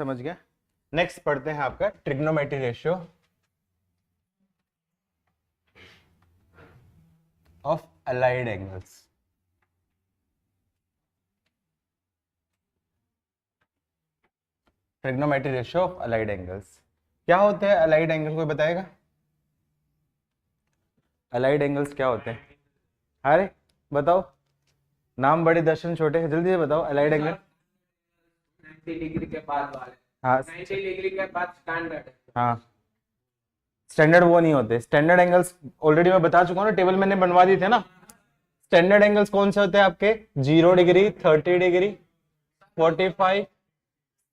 समझ गया। नेक्स्ट पढ़ते हैं आपका trigonometry ratio of allied angles. Trigonometry ratio of allied angles क्या होते हैं? अलाइड एंगल कोई बताएगा? अलाइड एंगल्स क्या होते हैं? अरे बताओ, नाम बड़े दर्शन छोटे, जल्दी से बताओ। अलाइड एंगल 90 डिग्री के बाद वाले। हाँ 90 डिग्री के बाद स्टैंडर्ड है। हाँ, स्टैंडर्ड वो नहीं होते। स्टैंडर्ड एंगल्स ऑलरेडी मैं बता चुका हूँ ना, टेबल मैंने बनवा दी थे ना। स्टैंडर्ड एंगल्स कौन से होते हैं आपके? 0 डिग्री, 30 डिग्री, 45,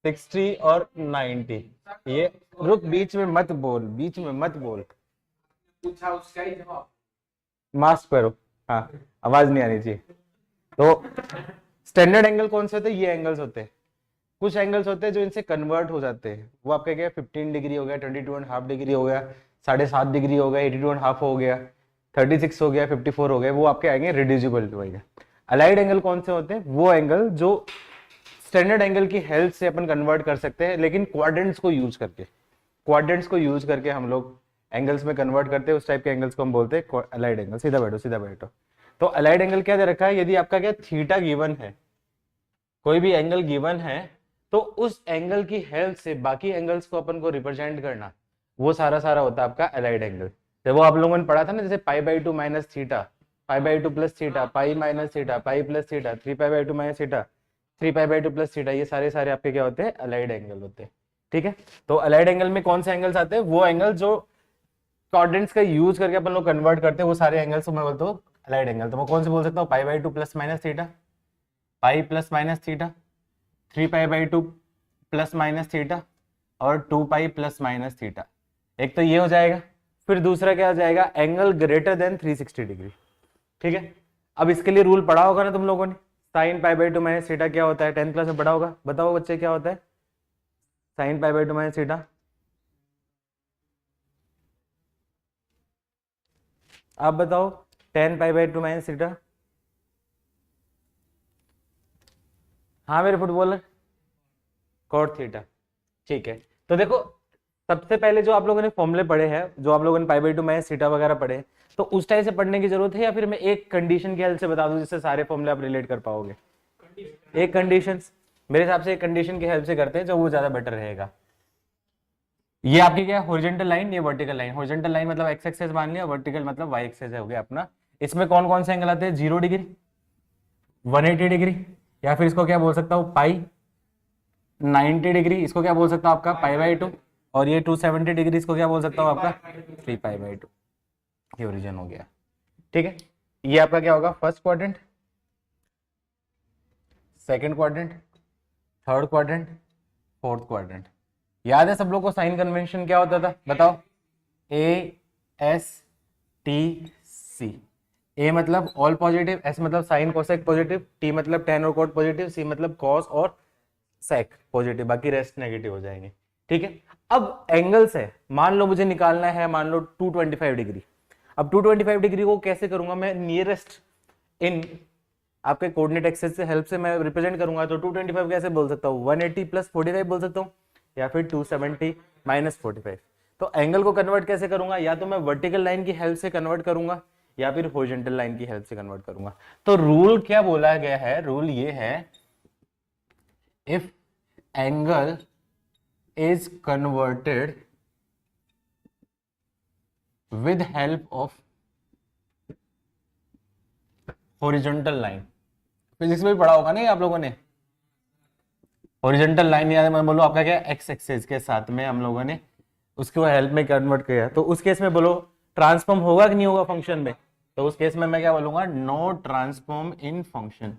60 और 90। ये रुक, बीच में मत बोल, बीच में मत बोल, पूछा उसका ही जवाब। मास्क करो। हाँ, आवाज नहीं आनी चाहिए। तो स्टैंडर्ड एंगल कौन से होते हैं? ये एंगल्स होते हैं। कुछ एंगल्स होते हैं जो इनसे कन्वर्ट हो जाते हैं। वो आपका क्या है? 15 डिग्री हो गया, 22.5 डिग्री हो गया, 7.5 डिग्री हो गया, 82.5 हो गया, 36 हो गया, 54 हो गया। वो आपके आएंगे रिड्यूसिबल टू आएगा। अलाइड एंगल कौन से होते हैं? वो एंगल जो स्टैंडर्ड एंगल की हेल्प से अपन कन्वर्ट कर सकते हैं, लेकिन क्वाड्रेंट्स को यूज करके। क्वाड्रेंट्स को यूज करके हम लोग एंगल्स में कन्वर्ट करते हैं। उस टाइप के एंगल्स को हम बोलते हैं अलाइड एंगल। सीधा बैठो, सीधा बैठो। तो अलाइड एंगल क्या दे रखा है? यदि आपका क्या थीटा गिवन है, कोई भी एंगल गिवन है, तो उस एंगल की हेल्प से बाकी एंगल्स को अपन को रिप्रेजेंट करना, वो सारा होता है आपका अलाइड एंगल। जब वो आप लोगों ने पढ़ा था ना, जैसे π/2 minus theta, π/2 plus theta, pi minus theta, pi plus theta, 3π/2 minus theta, 3π/2 plus theta, ये सारे आपके क्या होते हैं? अलाइड एंगल होते हैं। ठीक है, तो अलाइड एंगल में कौन से एंगल्स आते हैं? वो एंगल जो कोऑर्डिनेट्स का यूज करके अपन लोग कन्वर्ट करते हैं, वो सारे एंगल्स को मैं बोलता हूँ अलाइड एंगल। तो मैं कौन से बोल सकता हूँ? π/2 plus minus theta, pi plus minus theta, 3π/2 plus minus theta और 2π प्लस माइनस थीटा। एक तो ये हो जाएगा। फिर दूसरा क्या हो जाएगा? Angle greater than 360 degree. ठीक है, अब इसके लिए रूल पढ़ा होगा ना तुम लोगों ने। साइन π/2 माइनस थीटा क्या होता है? 10th क्लास में पढ़ा होगा। बताओ बच्चे, क्या होता है साइन π/2 माइनस थीटा? आप बताओ, 10π/2 माइनस थीटा। हाँ मेरे फुटबॉलर, कॉट थीटा। ठीक है, तो देखो सबसे पहले जो आप लोगों ने फॉर्मूले पढ़े हैं, जो आप लोगों ने π/2 माइनस थीटा वगैरह पढ़े, तो उस टाइप से पढ़ने की जरूरत है, या फिर मैं एक कंडीशन की हेल्प से बता दूं जिससे सारे फॉर्मूले आप रिलेट कर पाओगे? एक कंडीशन, मेरे हिसाब से एक कंडीशन की हेल्प से करते हैं, जो वो ज्यादा बेटर रहेगा। ये आपकी क्या है? हॉरिजॉन्टल लाइन, ये वर्टिकल लाइन। हॉरिजॉन्टल लाइन मतलब एक्स एक्सेस मान लिया, वर्टिकल मतलब वाई एक्सेस हो गया अपना। इसमें कौन कौन से एंगल आते हैं? 0 डिग्री, 180 डिग्री, या फिर इसको क्या बोल सकता हूँ? पाई। 90 डिग्री, इसको क्या बोल सकता हूँ? आपका π/2। और ये 270 डिग्री, इसको क्या बोल सकता हूँ? आपका 3π/2। ये ओरिजिन हो गया। ठीक है, ये आपका क्या होगा? First quadrant, second quadrant, third quadrant, fourth quadrant. याद है सब लोग को साइन कन्वेंशन क्या होता था? बताओ। ASTC। ए मतलब ऑल पॉजिटिव, एस मतलब साइन कोसेक पॉजिटिव, टी मतलब टेन और कोट पॉजिटिव, सी मतलब कॉस और सेक पॉजिटिव, बाकी रेस्ट नेगेटिव हो जाएंगे। ठीक है, अब एंगल्स है, मान लो मुझे निकालना है, मान लो 225 डिग्री। अब 225 डिग्री को कैसे करूंगा मैं? नियरेस्ट इन आपके कोऑर्डिनेट एक्सेस से हेल्प से मैं रिप्रेजेंट करूंगा। तो 225 कैसे बोल सकता हूँ? 180 प्लस 45 बोल सकता हूँ, या फिर 270 माइनस 45। तो एंगल को कन्वर्ट कैसे करूंगा? या तो मैं वर्टिकल लाइन की हेल्प से कन्वर्ट करूंगा, या फिर हॉरिजॉन्टल लाइन की हेल्प से कन्वर्ट करूंगा। तो रूल क्या बोला गया है? रूल ये है, if angle is converted with help of horizontal line. Physics में भी पढ़ा होगा नहीं आप लोगों ने? हॉरिजॉन्टल लाइन, या मैं बोलूं आपका क्या, एक्स एक्सिस के साथ में हम लोगों ने उसको हेल्प में कन्वर्ट किया, तो उस केस में बोलो ट्रांसफॉर्म होगा कि नहीं होगा फंक्शन में? तो उस केस में मैं क्या बोलूंगा? No transform in function.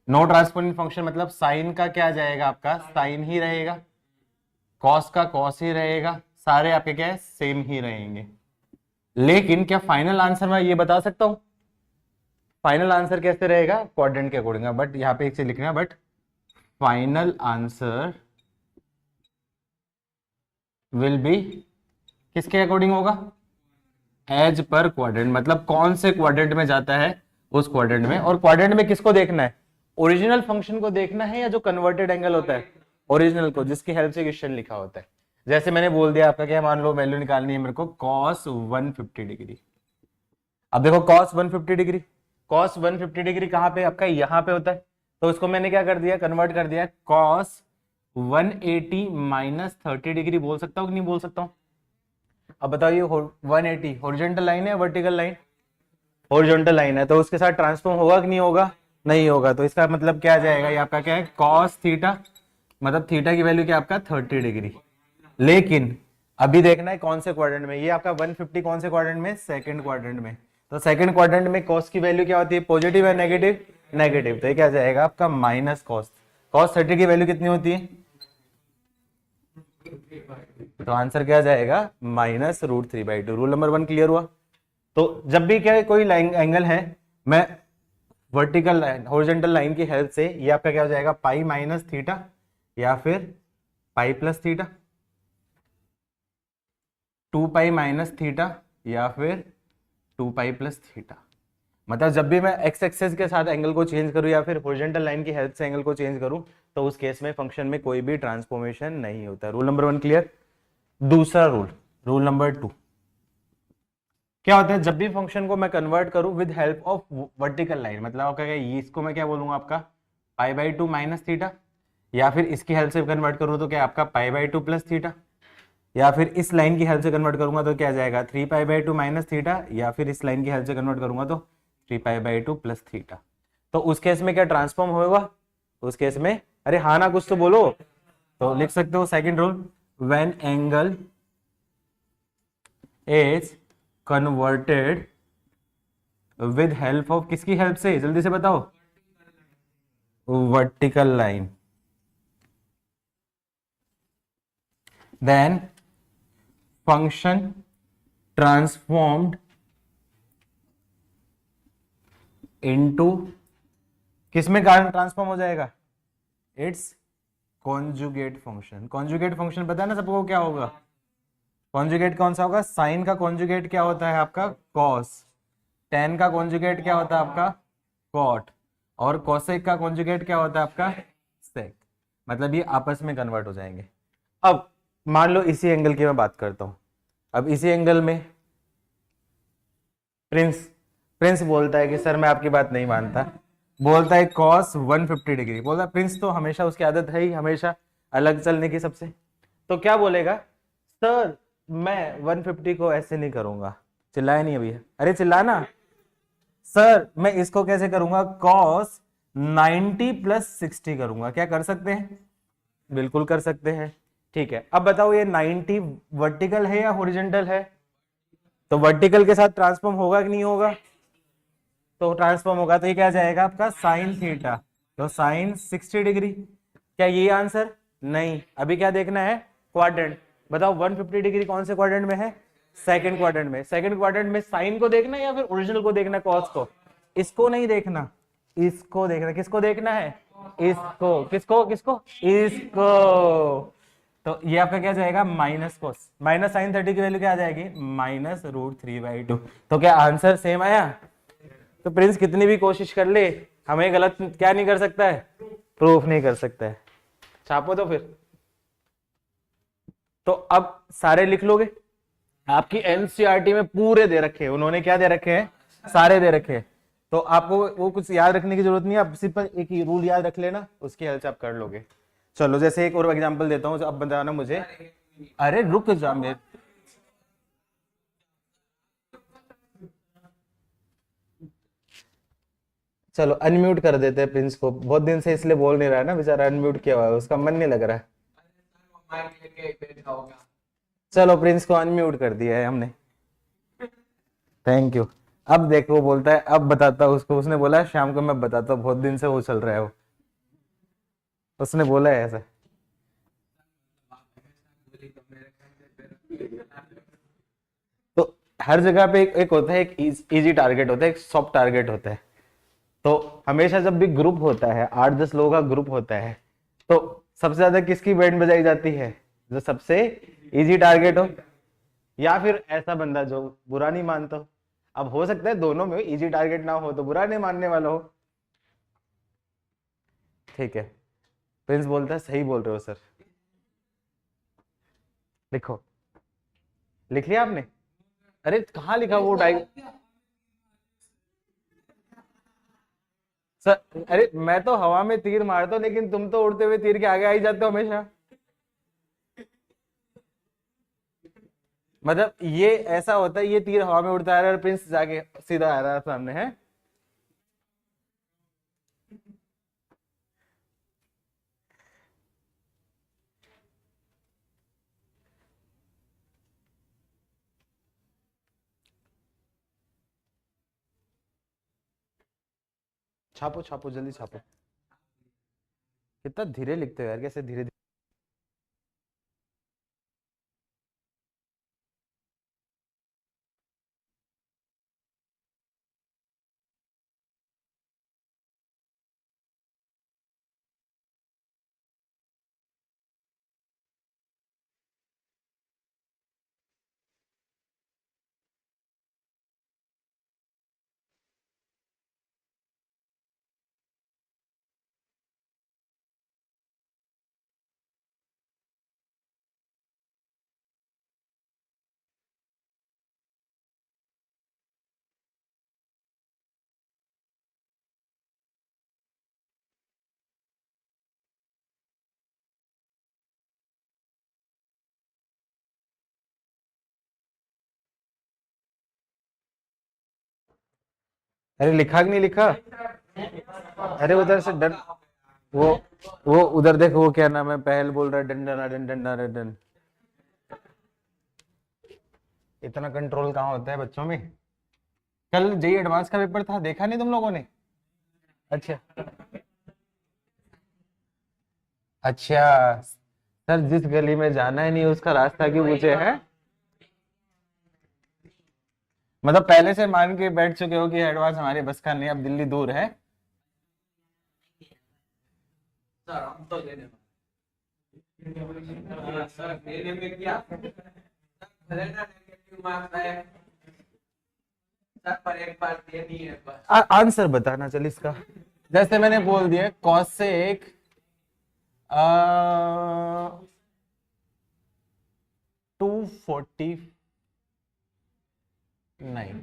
No transform in function मतलब साइन का क्या जाएगा? आपका साइन ही रहेगा, कॉस का कॉस ही रहेगा, सारे आपके क्या है? सेम ही रहेंगे। लेकिन क्या फाइनल आंसर मैं ये बता सकता हूं? फाइनल आंसर कैसे रहेगा? क्वाड्रेंट के अकॉर्डिंग। बट यहां पे एक से लिखना, but final answer will be किसके अकॉर्डिंग होगा? एज पर क्वाड्रेंट, मतलब कौन से क्वाड्रेंट में जाता है उस क्वाड्रेंट में। और क्वाड्रेंट में किसको देखना है? ओरिजिनल फंक्शन को देखना है या जो कन्वर्टेड एंगल होता है, ओरिजिनल को, जिसकी हेल्प से क्वेश्चन लिखा होता है। जैसे मैंने बोल दिया आपका क्या, मान लो वैल्यू निकालनी है मेरे को cos 150 डिग्री। अब देखो cos 150 डिग्री, cos 150 डिग्री कहाँ पे आपका, यहाँ पे होता है। तो इसको मैंने क्या कर दिया, कन्वर्ट कर दिया, cos 180 माइनस 30 डिग्री बोल सकता हूँ कि नहीं बोल सकता हूँ। अब बताइए 180 हॉरिजॉन्टल लाइन है, वर्टिकल लाइन, हॉरिजॉन्टल लाइन है, तो उसके साथ ट्रांसफॉर्म होगा कि नहीं होगा, नहीं होगा। तो इसका मतलब क्या आ जाएगा, ये आपका क्या है, cos थीटा, मतलब थीटा की वैल्यू क्या आपका 30 डिग्री। लेकिन अभी देखना है कौन से क्वाड्रेंट में, ये आपका 150 कौन से क्वाड्रेंट में, सेकंड क्वाड्रेंट में। तो सेकंड क्वाड्रेंट में cos की वैल्यू क्या होती है, पॉजिटिव है नेगेटिव, नेगेटिव। तो ये क्या जाएगा आपका माइनस cos, cos 30 की वैल्यू कितनी होती है, तो आंसर क्या जाएगा, माइनस √3/2। रूल नंबर 1 क्लियर हुआ। तो जब भी क्या है, कोई लाइन एंगल है, मैं वर्टिकल लाइन हॉरिजॉन्टल लाइन की हेल्प से, ये आपका क्या हो जाएगा, पाई माइनस थीटा या फिर पाई प्लस थीटा, 2 पाई माइनस थीटा या फिर 2 पाई प्लस थीटा। मतलब जब भी मैं एक्स एक्सेस के साथ एंगल को चेंज करूं या फिर हॉरिजॉन्टल लाइन की हेल्प से एंगल को चेंज करूं, तो उस केस में फंक्शन में कोई भी ट्रांसफॉर्मेशन नहीं होता। Rule number 1 clear. दूसरा रूल, रूल नंबर 2 क्या होता है, जब भी फंक्शन को मैं कन्वर्ट करूं with help of vertical line, मतलब आपका क्या, इसको मैं क्या बोलूंगा आपका π/2 माइनस थीटा, या फिर इसकी हेल्प से कन्वर्ट करूं तो क्या आपका π/2 प्लस थीटा, या फिर इस लाइन की हेल्प से कन्वर्ट करूंगा तो क्या जाएगा 3π/2 माइनस थीटा, या फिर इस लाइन की हेल्प से कन्वर्ट करूंगा तो 3π/2 प्लस थीटा। तो उस केस में क्या ट्रांसफॉर्म होगा, उस केस में, अरे हाँ ना कुछ तो बोलो, तो लिख सकते हो second rule, when angle is converted with help of, किसकी हेल्प से, जल्दी से बताओ, vertical line, then function transformed into, किसमें कारण ट्रांसफॉर्म हो जाएगा, it's conjugate function. Conjugate function पता है ना सबको क्या होगा, कॉन्जुगेट कौन सा होगा, साइन का कॉन्जुगेट क्या होता है आपका कॉस, टेन का कॉन्जुगेट क्या होता है आपका कॉट, और कोसेक का कॉन्जुगेट क्या होता है आपका सेक। मतलब ये आपस में कन्वर्ट हो जाएंगे। अब मान लो इसी एंगल की मैं बात करता हूं, अब इसी एंगल में प्रिंस प्रिंस बोलता है कि सर मैं आपकी बात नहीं मानता, बोलता है cos 150 डिग्री, बोलता है प्रिंस तो हमेशा उसकी आदत है ही हमेशा अलग चलने की सबसे, तो क्या बोलेगा, सर मैं 150 को ऐसे नहीं करूंगा, चिल्लाया नहीं अभी, अरे चिल्लाना, सर मैं इसको कैसे करूंगा, cos 90 प्लस 60 करूंगा। क्या कर सकते हैं, बिल्कुल कर सकते हैं। ठीक है, अब बताओ ये 90 वर्टिकल है या हॉरिजॉन्टल है, तो वर्टिकल के साथ ट्रांसफॉर्म होगा कि नहीं होगा, तो ट्रांसफॉर्म होगा, तो ये क्या जाएगा आपका साइन थीटा, तो साइन 60 डिग्री। क्या ये आंसर, नहीं, अभी क्या देखना है, क्वाड्रेंट। बताओ 150 डिग्री कौन से क्वाड्रेंट में है, सेकंड क्वाड्रेंट में। सेकंड क्वाड्रेंट में साइन को देखना है या फिर ओरिजिनल को देखना है, कॉस को, इसको नहीं देखना, इसको देखना। किसको देखना है, इसको, किसको किसको, इसको। तो ये आपका क्या जाएगा, माइनस कोस, माइनस साइन 30 की वैल्यू क्या आ जाएगी, माइनस √3/2। तो क्या आंसर सेम आया। तो प्रिंस कितनी भी कोशिश कर ले, हमें गलत क्या नहीं कर सकता है, प्रूफ नहीं कर सकता है। छापो तो फिर, तो अब सारे लिख लोगे, आपकी एनसीईआरटी में पूरे दे रखे हैं, उन्होंने क्या दे रखे हैं, सारे दे रखे हैं। तो आपको वो कुछ याद रखने की जरूरत नहीं है, आप सिर्फ एक ही रूल याद रख लेना, उसकी हेल्प से आप कर लोगे। चलो जैसे एक और एग्जांपल देता हूं, अब बताना मुझे, अरे रुक जा मेरे, चलो अनम्यूट कर देते हैं प्रिंस को, बहुत दिन से इसलिए बोल नहीं रहा है ना बेचारा, अनम्यूट किया हुआ है, उसका मन नहीं लग रहा है। माइक लेके बैठा होगा। चलो प्रिंस को अनम्यूट कर दिया है हमने, थैंक यू। अब देखो वो बोलता है, अब बताता हूँ उसको, उसने बोला है शाम को मैं बताता हूँ, बहुत दिन से वो चल रहा है वो, उसने बोला है ऐसा। तो हर जगह पे एक होता है, एक इजी टारगेट होता है, एक सॉफ्ट टारगेट होता है। तो हमेशा जब भी ग्रुप होता है, 8-10 लोगों का ग्रुप होता है, तो सबसे ज्यादा किसकी बैंड बजाई जाती है, जो सबसे इजी टारगेट हो, या फिर ऐसा बंदा जो बुरा नहीं मानता हो। अब हो सकता है दोनों में इजी टारगेट ना हो तो बुरा नहीं मानने वाला हो। ठीक है, प्रिंस बोलता है सही बोल रहे हो सर। लिखो, लिख लिया आपने? अरे कहाँ लिखा वो सर, अरे मैं तो हवा में तीर मारता हूँ, लेकिन तुम तो उड़ते हुए तीर के आगे आ ही जाते हो हमेशा। मतलब ये ऐसा होता है, ये तीर हवा में उड़ता आ रहा है और प्रिंस जाके सीधा आ रहा है सामने, है। छापो छापो, जल्दी छापो। कितना धीरे लिखते हो यार, कैसे धीरे धीरे। अरे लिखा कि नहीं लिखा? अरे उधर से डन, वो वो उधर देखो, वो क्या नाम है, पहल बोल रहा है done done done done done done. इतना कंट्रोल कहाँ होता है बच्चों में। कल जेई एडवांस का पेपर था, देखा नहीं तुम लोगों ने? अच्छा अच्छा, सर जिस गली में जाना है नहीं उसका रास्ता क्यों पूछे हैं? मतलब पहले से मान के बैठ चुके हो कि एडवांस हमारी बस का नहीं, अब दिल्ली दूर है। सर हम तो देने वाले। सर देने में क्या भले ना नेगेटिव मार्क्स आए सर, पर एक बार देनी है बस। आंसर बताना चल इसका। जैसे मैंने बोल दिया कॉसेक 240 नहीं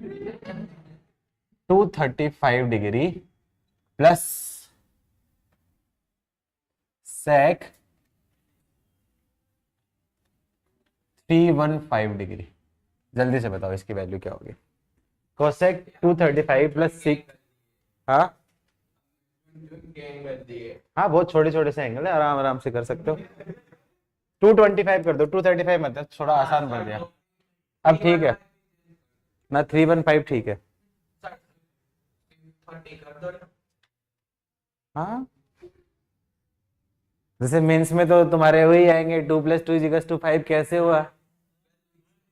235 डिग्री प्लस सेक 315 डिग्री। जल्दी से बताओ इसकी वैल्यू क्या होगी। कोसेक 235 प्लस सिक्स, हाँ हाँ बहुत छोटे छोटे से एंगल है, आराम आराम से कर सकते हो। 225 कर दो, 235 मतलब थोड़ा आसान बन गया। अब ठीक है ना, 315 ठीक है। हाँ जैसे मेंस में तो तुम्हारे वही आएंगे 2+2=5, कैसे हुआ?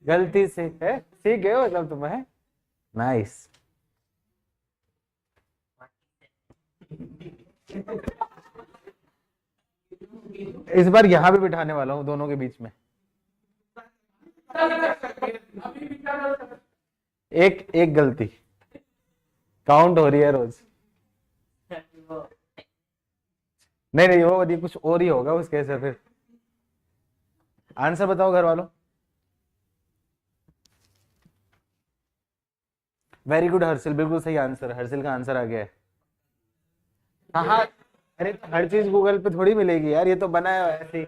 गलती से है, सीख गए हो मतलब तुम, है नाइस। इस बार यहाँ भी बिठाने वाला हूँ दोनों के बीच में। एक एक गलती काउंट हो रही है रोज। नहीं नहीं, वो ये कुछ और ही होगा उसके से। फिर आंसर बताओ घर वालों। वेरी गुड हर्षिल, बिल्कुल सही आंसर, हर्षिल का आंसर आ गया है। हाँ हाँ, अरे तो हर चीज गूगल पे थोड़ी मिलेगी यार, ये तो बना है ऐसे ही।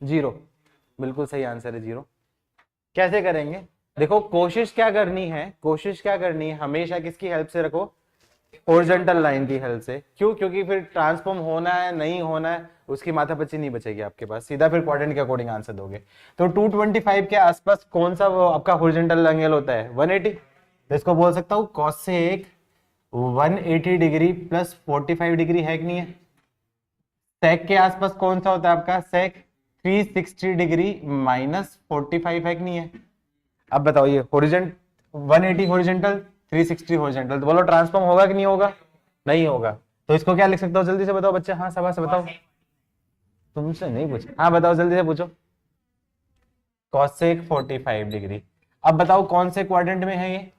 जीरो, बिल्कुल सही आंसर है जीरो। कैसे करेंगे? देखो कोशिश क्या करनी है, कोशिश क्या करनी है, हमेशा किसकी हेल्प से रखो? हॉरिजॉन्टल लाइन की हेल्प से। क्यों? क्योंकि फिर ट्रांसफॉर्म होना है नहीं होना है उसकी माथापच्ची नहीं बचेगी आपके पास, सीधा फिर क्वाड्रेंट के अकॉर्डिंग आंसर दोगे। तो 225 के आसपास कौन सा वो आपका हॉरिजॉन्टल एंगल होता है? 180। तो इसको बोल सकता हूँ कॉसेक 180 डिग्री प्लस 45 डिग्री, है कि नहीं है? सेक के आसपास कौन सा होता है आपका? सेक 360 डिग्री माइनस 45, है कि नहीं है? अब बताओ ये हॉरिजॉन्टल 180 हॉरिजॉन्टल 360 हॉरिजॉन्टल, तो बोलो ट्रांसफॉर्म होगा कि नहीं होगा? नहीं होगा। तो इसको क्या लिख सकते हो जल्दी से बताओ बच्चे, हाँ सभा से बताओ। तुमसे नहीं पूछ, हाँ बताओ जल्दी से पूछो। Cosec 45 degree. अब बताओ कौन से क्वाड्रेंट में है ये?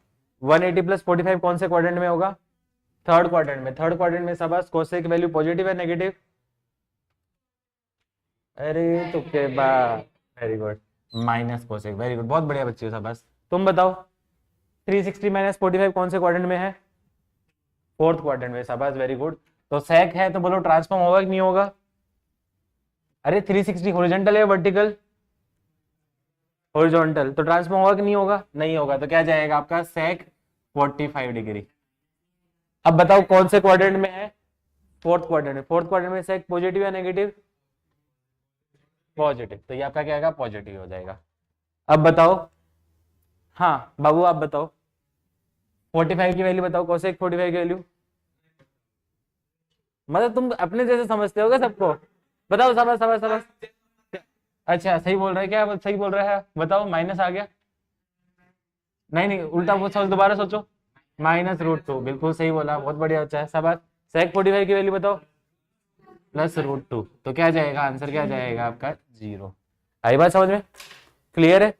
180 प्लस 45 कौन से क्वाड्रेंट में होगा? थर्ड क्वाड्रेंट में शाबाश कोसेक वैल्यू पॉजिटिव है नेगेटिव? अरे तो के बाद very good, minus cosec, very good, बहुत बढ़िया बच्चे हो शाबाश। तुम बताओ 360 माइनस 45 कौन से क्वाड्रेंट में है? फोर्थ क्वाड्रेंट में, शाबाश वेरी गुड। तो सेक है तो बोलो ट्रांसफॉर्म होगा कि नहीं होगा? अरे 360 हॉरिजॉन्टल है वर्टिकल? हॉरिजॉन्टल, तो ट्रांसफॉर्म होगा कि नहीं होगा? नहीं होगा, तो क्या जाएगा आपका सेक 45 डिग्री। अब बताओ कौन से क्वाड्रेंट में है? फोर्थ क्वाड्रेंट में। फोर्थ क्वाड्रेंट में सेक पॉजिटिव या नेगेटिव? पॉजिटिव, तो ये आपका क्या आएगा? पॉजिटिव हो जाएगा। अब बताओ, हाँ बाबू आप बताओ 45 की वैल्यू बताओ, कोसेक 45 की वैल्यू। मतलब तुम अपने जैसे समझते होगे सबको, बताओ शाबाश शाबाश शाबाश। अच्छा सही बोल रहे हैं क्या? सही बोल रहा है, बताओ माइनस आ गया? नहीं नहीं उल्टा वो सोच, दोबारा सोचो। -√2, बिल्कुल सही बोला, बहुत बढ़िया बच्चा है शाबाश। सेक 45 की वैल्यू बताओ। +√2, तो क्या जाएगा आंसर? क्या जाएगा आपका? 0। आई बात समझ में? क्लियर है?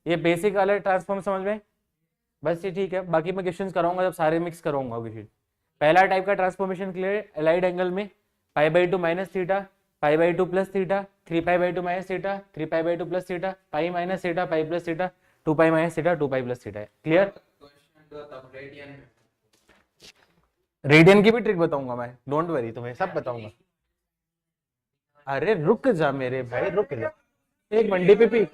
ये बेसिक वाले ट्रांसफॉर्म समझ में? बस ये ठीक है, बाकी मैं क्वेश्चंस कराऊंगा जब सारे मिक्स करूंगा क्वेश्चन। पहला टाइप का ट्रांसफॉर्मेशन क्लियर, अलाइड एंगल में π/2 minus theta, π/2 plus theta, 3π/2 minus theta, 3π/2 plus theta, pi minus theta, pi plus theta, 2π minus theta, 2π plus theta. Clear? Radian की भी ट्रिक बताऊंगा मैं, डोंट वरी, तुम्हें सब बताऊंगा। अरे रुक जा मेरे भाई, रुक जा एक मिनट। डीपीपी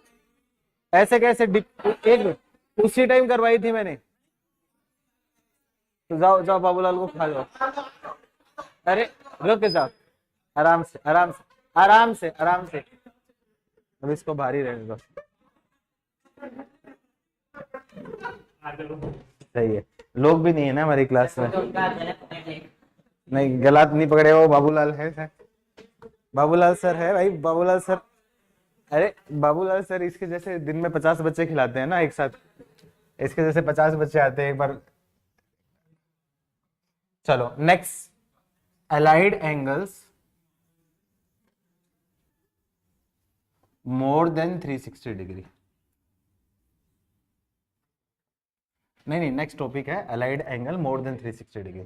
ऐसे कैसे? एक मिनट, उसी टाइम करवाई थी मैंने। तो जाओ जाओ बाबूलाल को खा जाओ। अरे रुक जाओ, आराम से आराम से आराम से आराम से, अब इसको भारी रहने दो। सही है, लोग भी नहीं है ना हमारी क्लास में। नहीं गलत नहीं पकड़े, वो बाबूलाल है सर, बाबूलाल सर है भाई, बाबूलाल सर। अरे बाबूलाल सर इसके जैसे दिन में 50 बच्चे खिलाते हैं ना एक साथ, इसके जैसे 50 बच्चे आते हैं एक बार। चलो next, allied angles more than 360 degree. नहीं नेक्स्ट टॉपिक है allied angle more than 360 degree.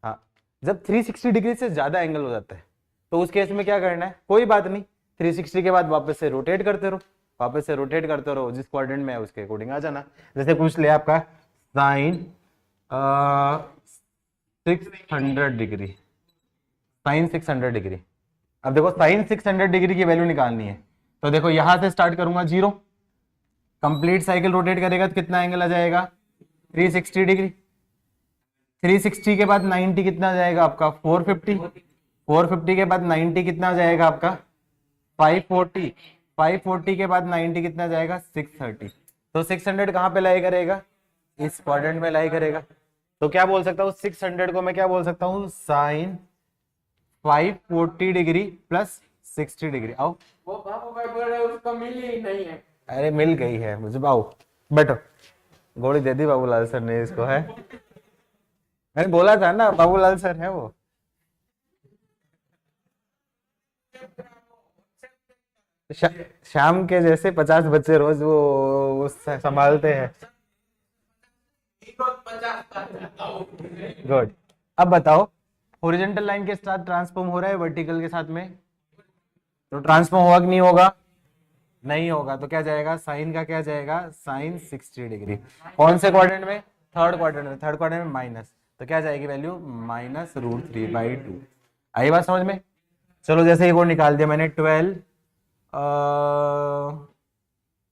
हाँ, जब 360 डिग्री से ज्यादा एंगल हो जाता है तो उस केस में क्या करना है? कोई बात नहीं, 360 के बाद वापस से रोटेट करते रहो, वापस से रोटेट करते रहो, जिस क्वाड्रेंट में है उसके अकॉर्डिंग आ जाना। जैसे पूछ लिया आपका साइन 600 डिग्री, साइन 600 डिग्री। अब देखो साइन 600 डिग्री की वैल्यू निकालनी है, तो देखो यहां से स्टार्ट करूंगा 0, कंप्लीट साइकिल रोटेट करेगा तो कितना एंगल आ जाएगा? 360 डिग्री। 360 के बाद 90 कितना आ जाएगा आपका? 450। 450 के बाद 90 कितना आ जाएगा आपका? 540। 540 के बाद 90 कितना आ जाएगा? 630। तो 600 कहाँ पे लाई करेगा? इस क्वाड्रेंट में लाई करेगा। तो क्या बोल सकता हूँ 600 को मैं क्या बोल सकता हूँ? Sine 540 degree plus 60 degree. आओ, वो पापा भाई बोल रहे उसको मिली ही नहीं है। अरे मिल गई है मुझे, आओ बैठो। गोली दे दी बाबूलाल सर ने इसको, है मैंने बोला था ना बाबूलाल सर है वो। शाम के जैसे 50 बच्चे रोज वो संभालते हैं। गुड। अब बताओ हॉरिजॉन्टल लाइन के साथ ट्रांसफॉर्म हो रहा है वर्टिकल के साथ में, तो ट्रांसफॉर्म होगा कि नहीं होगा? नहीं होगा, तो क्या जाएगा? साइन का क्या जाएगा? Sine 60 degree. कौन से क्वाड्रेंट में? थर्ड क्वाड्रेंट में। थर्ड क्वाड्रेंट में माइनस, तो क्या जाएगी वैल्यू? -√3/2। आई बात समझ में? चलो जैसे एक और निकाल दिया मैंने, 12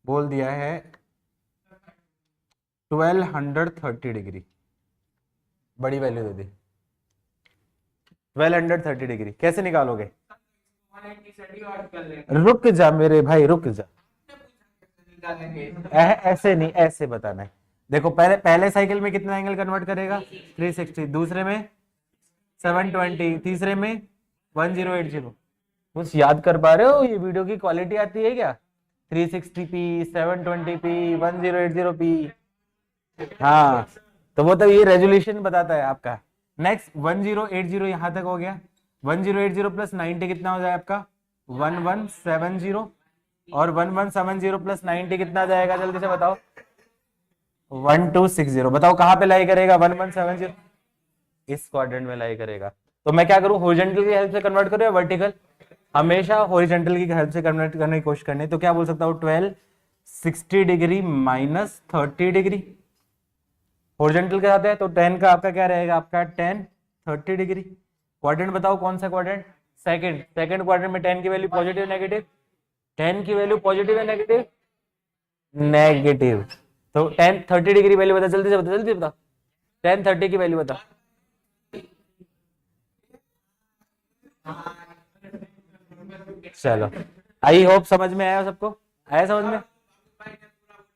बोल दिया है 1230 डिग्री, बड़ी वैल्यू दे दी 1230 डिग्री। कैसे निकालोगे? रुक जा मेरे भाई, रुक जा, ऐसे नहीं, ऐसे बताना है। देखो पहले साइकिल में कितना एंगल कन्वर्ट करेगा? 360, दूसरे में 720, तीसरे में 1080। कुछ याद कर पा रहे हो? ये वीडियो की क्वालिटी आती है क्या? 360p, 720p, 1080p। हाँ, तो वो तो ये रेजोल्यूशन बताता है आपका। नेक्स्ट 1080 यहां तक हो गया। 1080 प्लस 90 कितना हो जाएगा आपका? 1170। और 1170 प्लस 90 कितना जाएगा? जल्दी से बताओ। 1260। बताओ कहां पे लाई करेगा 1170? इस क्वाड्रेंट में लाई करेगा। तो मैं क्या करूं, हॉरिजॉन्टल की हेल्प से कन्वर्ट करूं या वर्टिकल? हमेशा हॉरिजॉन्टल की हेल्प से कन्वर्ट करने की कोशिश करनी। तो क्या बोल सकता हूं, 12 60 डिग्री माइनस 30 डिग्री हॉरिजॉन्टल के साथ है, तो 10 का आपका क्या रहेगा, आपका 10 30 डिग्री। क्वाड्रेंट बताओ कौन सा क्वाड्रेंट, सेकंड क्वाड्रेंट में 10 की वैल्यू पॉजिटिव नेगेटिव, 10 की वैल्यू पॉजिटिव है नेगेटिव नेगेटिव। तो 10 30 डिग्री वैल्यू बता, जल्दी से बता, जल्दी बता, 10 30 की वैल्यू बता। चलो, आई होप समझ में आया सबको, आया समझ में?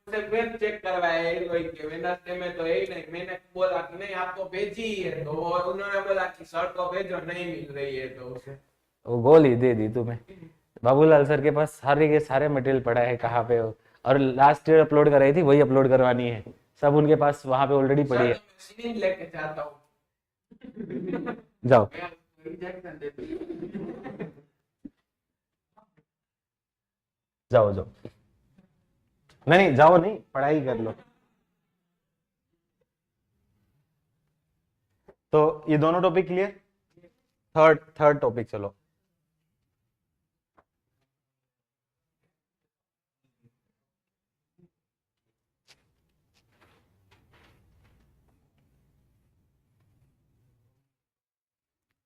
फिर चेक करवाया वेडनेसडे में, तो यही नहीं, मैंने बोला कि नहीं आपको भेजी है, तो उन्होंने बोला कि सर को भेजो, नहीं मिल रही है, तो वो गोली दे दी तुम्हें। बाबूलाल सर के पास सारे के सारे मटेरियल पड़ा है, कहाँ पे हो, और लास्ट ईयर अपलोड कराई थी वही अपलोड करवानी है, सब उनके पास वहां पे ऑलरेडी पड़ी है। मशीन लेके जाता हूँ, जाओ रिजेक्शन दे दूँ। जाओ जाओ, नहीं जाओ नहीं, पढ़ाई कर लो। तो ये दोनों टॉपिक क्लियर। थर्ड टॉपिक चलो।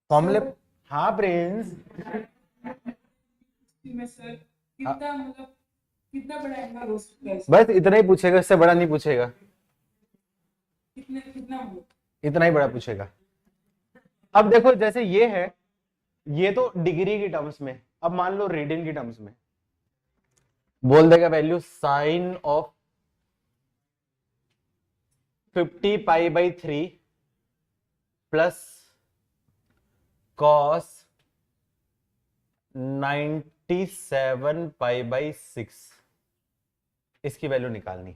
फॉर्मूले, हाँ प्रिंस, में सर कितना मतलब कितना बड़ा एंगल हो सकता है? बस इतना ही पूछेगा, इससे बड़ा नहीं पूछेगा, कितना मतलब इतना ही बड़ा पूछेगा। अब देखो जैसे ये है, ये तो डिग्री की टर्म्स में, अब मान लो रेडियन की टर्म्स में बोल देगा value sine of 50 pi by 3 plus cos 97 pi by 6, इसकी वैल्यू निकालनी।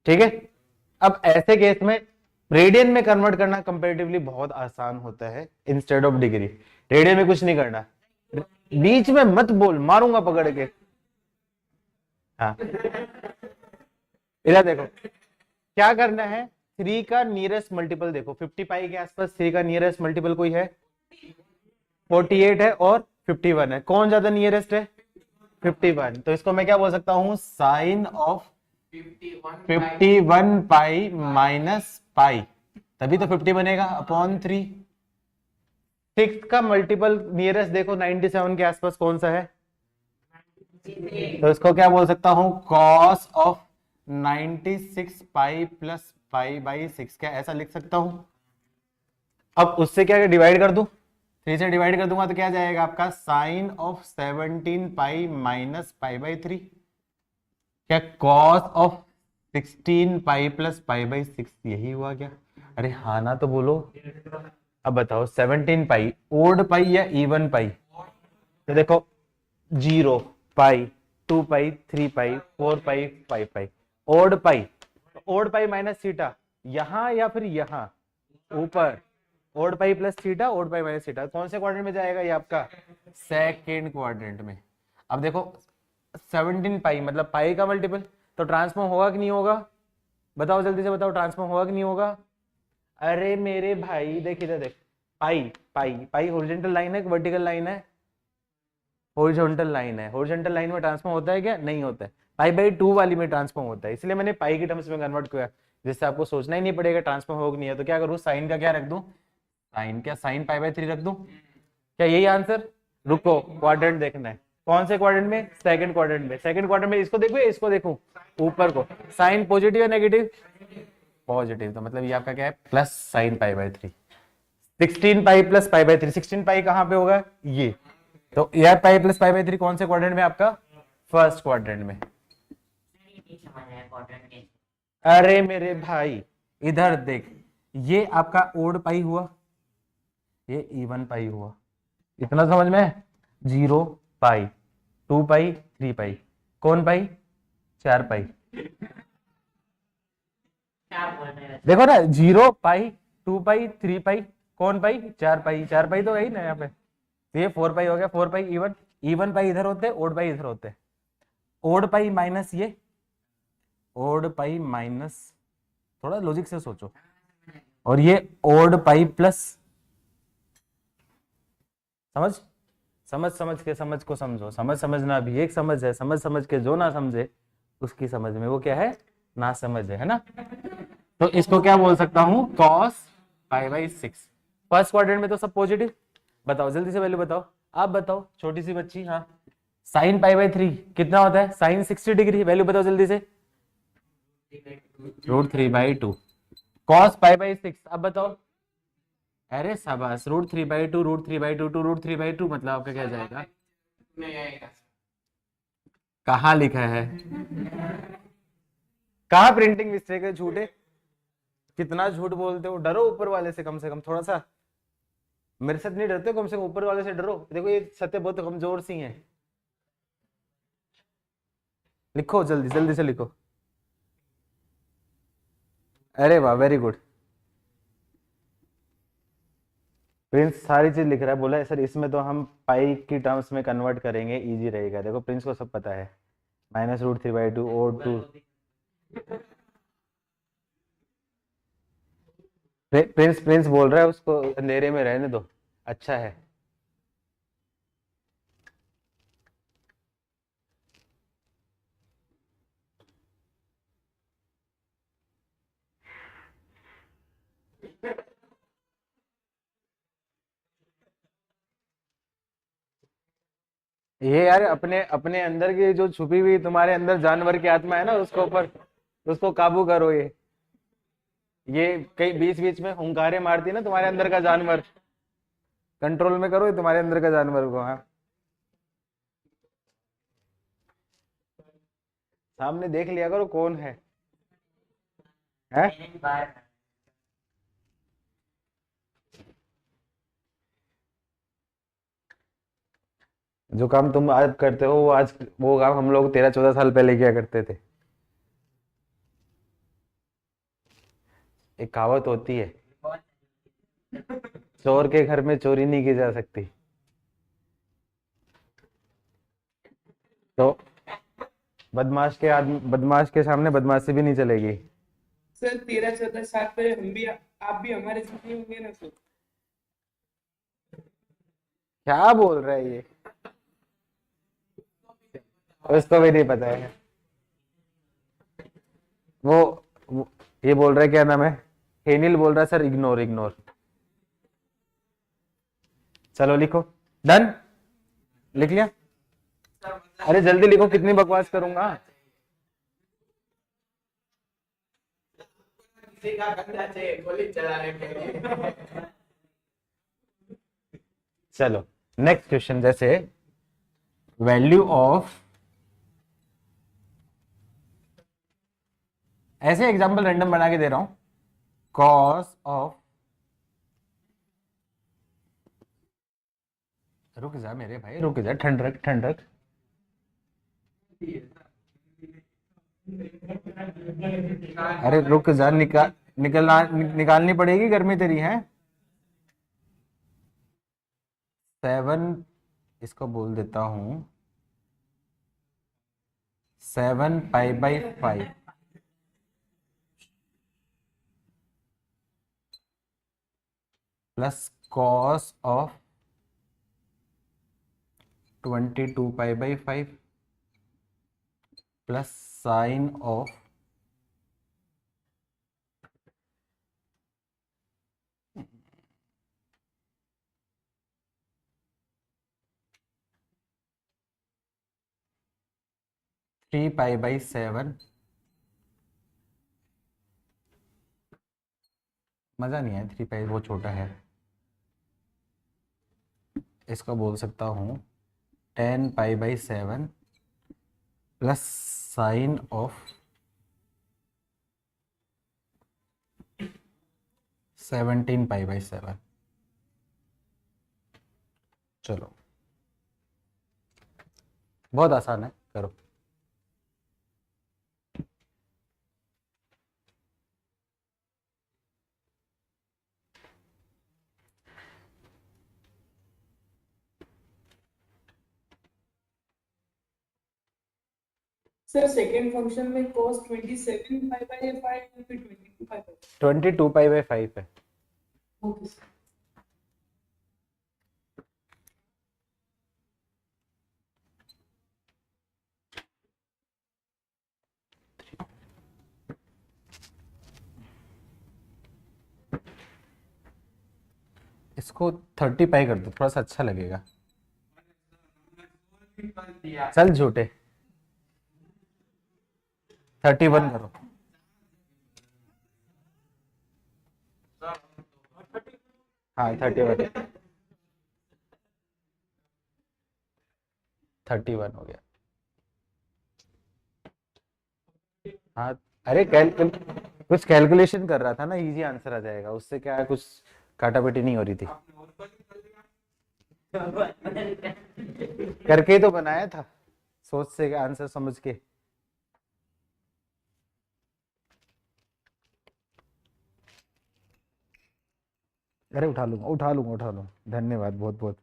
ठीक है, अब ऐसे केस में रेडियन में कन्वर्ट करना कंपैरेटिवली बहुत आसान होता है इंस्टेड ऑफ डिग्री। रेडियन में कुछ नहीं करना, बीच में मत बोल, मारूंगा पकड़ के। हाँ, इधर देखो क्या करना है, 3 का नियरेस्ट मल्टीपल देखो, 50 पाई के आसपास 3 का नियरेस्ट मल्टीपल कोई है, 48 है और 51 है, कौन ज्यादा नियरेस्ट है, 51। तो इसको मैं क्या बोल सकता हूं, sine of 51 pi minus pi, तभी तो 50 बनेगा, अपॉन 3। 6 का मल्टीपल नियरेस्ट देखो 97 के आसपास कौन सा है, तो इसको क्या बोल सकता हूं, cos of 96 pi plus pi by 6, क्या ऐसा लिख सकता हूं। अब उससे क्या डिवाइड कर दूं, 3 से डिवाइड कर दूंगा तो क्या जाएगा आपका, sine of 17 pi minus pi by 3, क्या cos of 16 pi plus pi by 6, यही हुआ क्या? अरे हाँ ना तो बोलो। अब बताओ 17 पाई ओड पाई या इवन पाई, तो देखो 0 pi 2 pi 3 pi 4 pi 5 pi, odd pi, odd pi minus theta यहां या फिर यहां ऊपर, odd pi plus theta, odd pi minus theta, कौन से क्वाड्रेंट में जाएगा, ये आपका सेकेंड क्वाड्रेंट में। अब देखो 17 पाई मतलब पाई का मल्टीपल, तो ट्रांसफॉर्म होगा कि नहीं होगा, बताओ जल्दी से बताओ, ट्रांसफॉर्म होगा कि नहीं होगा। अरे मेरे भाई देख इधर देख, पाई पाई पाई हॉरिजॉन्टल लाइन है, वर्टिकल लाइन है, हॉरिजॉन्टल लाइन है, हॉरिजॉन्टल लाइन में ट्रांसफॉर्म होता है क्या, नहीं होता है, पाई बाई 2 वाली में ट्रांसफॉर्म होता है, इसलिए मैंने पाई की टर्म्स में कन्वर्ट किया, जिससे आपको सोचना ही नहीं पड़ेगा ट्रांसफॉर्म हो कि नहीं है। तो क्या करूँ, साइन का क्या रख दूं, साइन क्या, साइन पाई बाई 3 रख दूं, क्या यही आंसर? रुको, क्वाड्रेंट देखना है, कौन से क्वाड्रेंट में, सेकंड क्वाड्रेंट में। सेकंड क्वाड्रेंट में इसको देखो, इसको देखो, ऊपर को, साइन पॉजिटिव या नेगेटिव, पॉजिटिव, तो मतलब ये आपका क्या है, plus sine pi by 3, 16 pi plus pi by 3, 16 पाई कहां पे होगा, ये, तो यह पाई प्लस पाई बाई 3 कौन से क्वाड्रेंट में, आपका फर्स्ट क्वाड्रेंट में। अरे मेरे भाई इधर देख, ये आपका ओड पाई हुआ, ये इवन पाई हुआ, इतना समझ में, 0 पाई 2 पाई 3 पाई, कौन पाई, 4 पाई, देखो ना, 0 पाई 2 पाई 3 पाई, कौन पाई, 4 पाई, 4 पाई तो है ही ना यहाँ पे, तो ये 4 पाई हो गया, 4 पाई इवन, इवन पाई इधर होते हैं, ओड पाई इधर होते हैं, ओड पाई माइनस ये, ओड पाई माइनस, थोड़ा लॉजिक से सोचो। और ये ओड पाई प्लस, समझ समझ समझ के समझ को समझो, समझ समझना भी एक समझ है, समझ समझ के जो ना समझे उसकी समझ में वो क्या है, ना समझ है ना। तो इसको क्या बोल सकता हूं, cos pi by 6। First quadrant में तो सब पॉजिटिव। बताओ जल्दी से वैल्यू बताओ, आप बताओ छोटी सी बच्ची। हाँ, साइन पाई बाई 3 कितना होता है, साइन 60 डिग्री, वैल्यू बताओ जल्दी से। √3/2। cos पाई बाई 6 अब बताओ। अरे शाबाश, √3/2, √3/2 टू √3/2 मतलब आपका क्या जाएगा, नहीं आएगा। कहाँ लिखा है, कहाँ प्रिंटिंग मिस्टेक है, झूठे कितना झूठ बोलते हो। डरो ऊपर वाले से कम थोड़ा सा, मेरे साथ नहीं डरते हो, कम से कम ऊपर वाले से डरो। देखो ये सत्य बहुत कमजोर सी हैं। लिखो जल्दी जल्दी से लिखो। अरे वाह, वेरी गुड। प्रिंस सारी चीज लिख रहा है, बोला है सर इसमें तो हम पाई की टर्म्स में कन्वर्ट करेंगे, इजी रहेगा। देखो प्रिंस को सब पता है, -√3/2 और 2। प्रिंस प्रिंस बोल रहा है उसको अंधेरे में रहने दो, अच्छा है। ये यार अपने अपने अंदर की जो छुपी हुई तुम्हारे अंदर जानवर की आत्मा है ना, उसको ऊपर, उसको काबू करो। ये कई बीच बीच में हुंकारे मारती है ना तुम्हारे अंदर का जानवर, कंट्रोल में करो ये तुम्हारे अंदर का जानवर को। हाँ, सामने देख लिया करो कौन है? जो काम तुम आज करते हो वो आज, वो काम हम लोग 13-14 साल पहले किया करते थे। एक कहावत होती है, चोर के घर में चोरी नहीं की जा सकती। तो बदमाश के आदमी, बदमाश के सामने बदमाशी भी नहीं चलेगी। सर 13-14 साल पहले हम भी, आप भी हमारे साथ ही होंगे ना सर। क्या बोल रहा है ये, उसको भी नहीं पता है। वो ये बोल रहा है, क्या नाम है, हेनिल बोल रहा है सर इग्नोर इग्नोर। चलो लिखो, डन, लिख लिया। अरे जल्दी लिखो, कितनी बकवास करूंगा। किसी का गंदा चाहिए गोली चलाने के लिए। चलो नेक्स्ट क्वेश्चन, जैसे वैल्यू ऑफ, ऐसे एग्जांपल रैंडम बना के दे रहा हूं, कॉस ऑफ, रुक जा मेरे भाई, रुक जा, ठंड रख ठंड रख। अरे रुक जा, निकालनी पड़ेगी, गर्मी तेरी है। 7, इसको बोल देता हूं 7π/5 plus cos of 22π/5 plus sine of 3π/7। मजा नहीं है, 3π वो छोटा है। इसको बोल सकता हूँ 10π/7 प्लस साइन ऑफ 17π/7। चलो बहुत आसान है, करो। सर सेकंड फंक्शन में cos 27 पाई बाय 5 फिर 22 पाई बाय 22 पाई बाय 5 है। Okay sir. इसको 30 पाई कर दो, थोड़ा सा अच्छा लगेगा। कर दिया चल झूठे, 31 करो। हाँ 31, 31 हो गया। हाँ अरे कुछ कैलकुलेशन कर रहा था ना, इजी आंसर आ जाएगा उससे, क्या है कुछ काटापीटी नहीं हो रही थी। करके ही तो बनाया था, सोच से आंसर समझ के। अरे उठा लूंगा उठा लूंगा उठा लूंगा, धन्यवाद बहुत बहुत।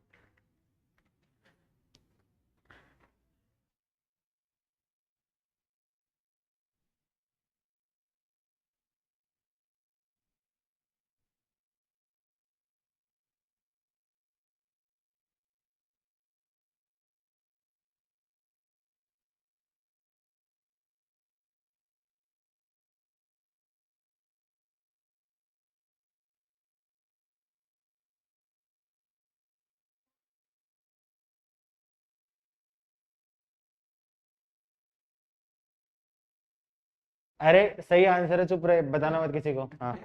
अरे सही आंसर है, चुप रहे, बताना मत किसी को। हाँ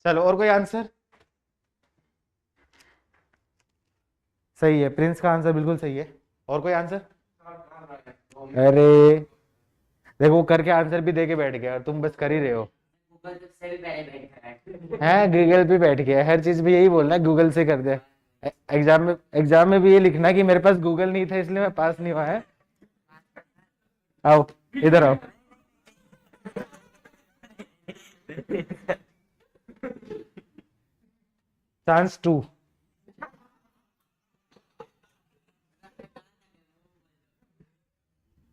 चलो, और कोई आंसर? सही है, प्रिंस का आंसर बिल्कुल सही है। और कोई आंसर? अरे देखो, वो करके आंसर भी दे के बैठ गया और तुम बस कर ही रहे हो। है गूगल पे बैठ गया, हर चीज भी यही बोलना है गूगल से कर दे। एग्जाम में भी ये लिखना कि मेरे पास गूगल नहीं था इसलिए मैं पास नहीं हुआ है। आओ इधर आओ। चांस 2।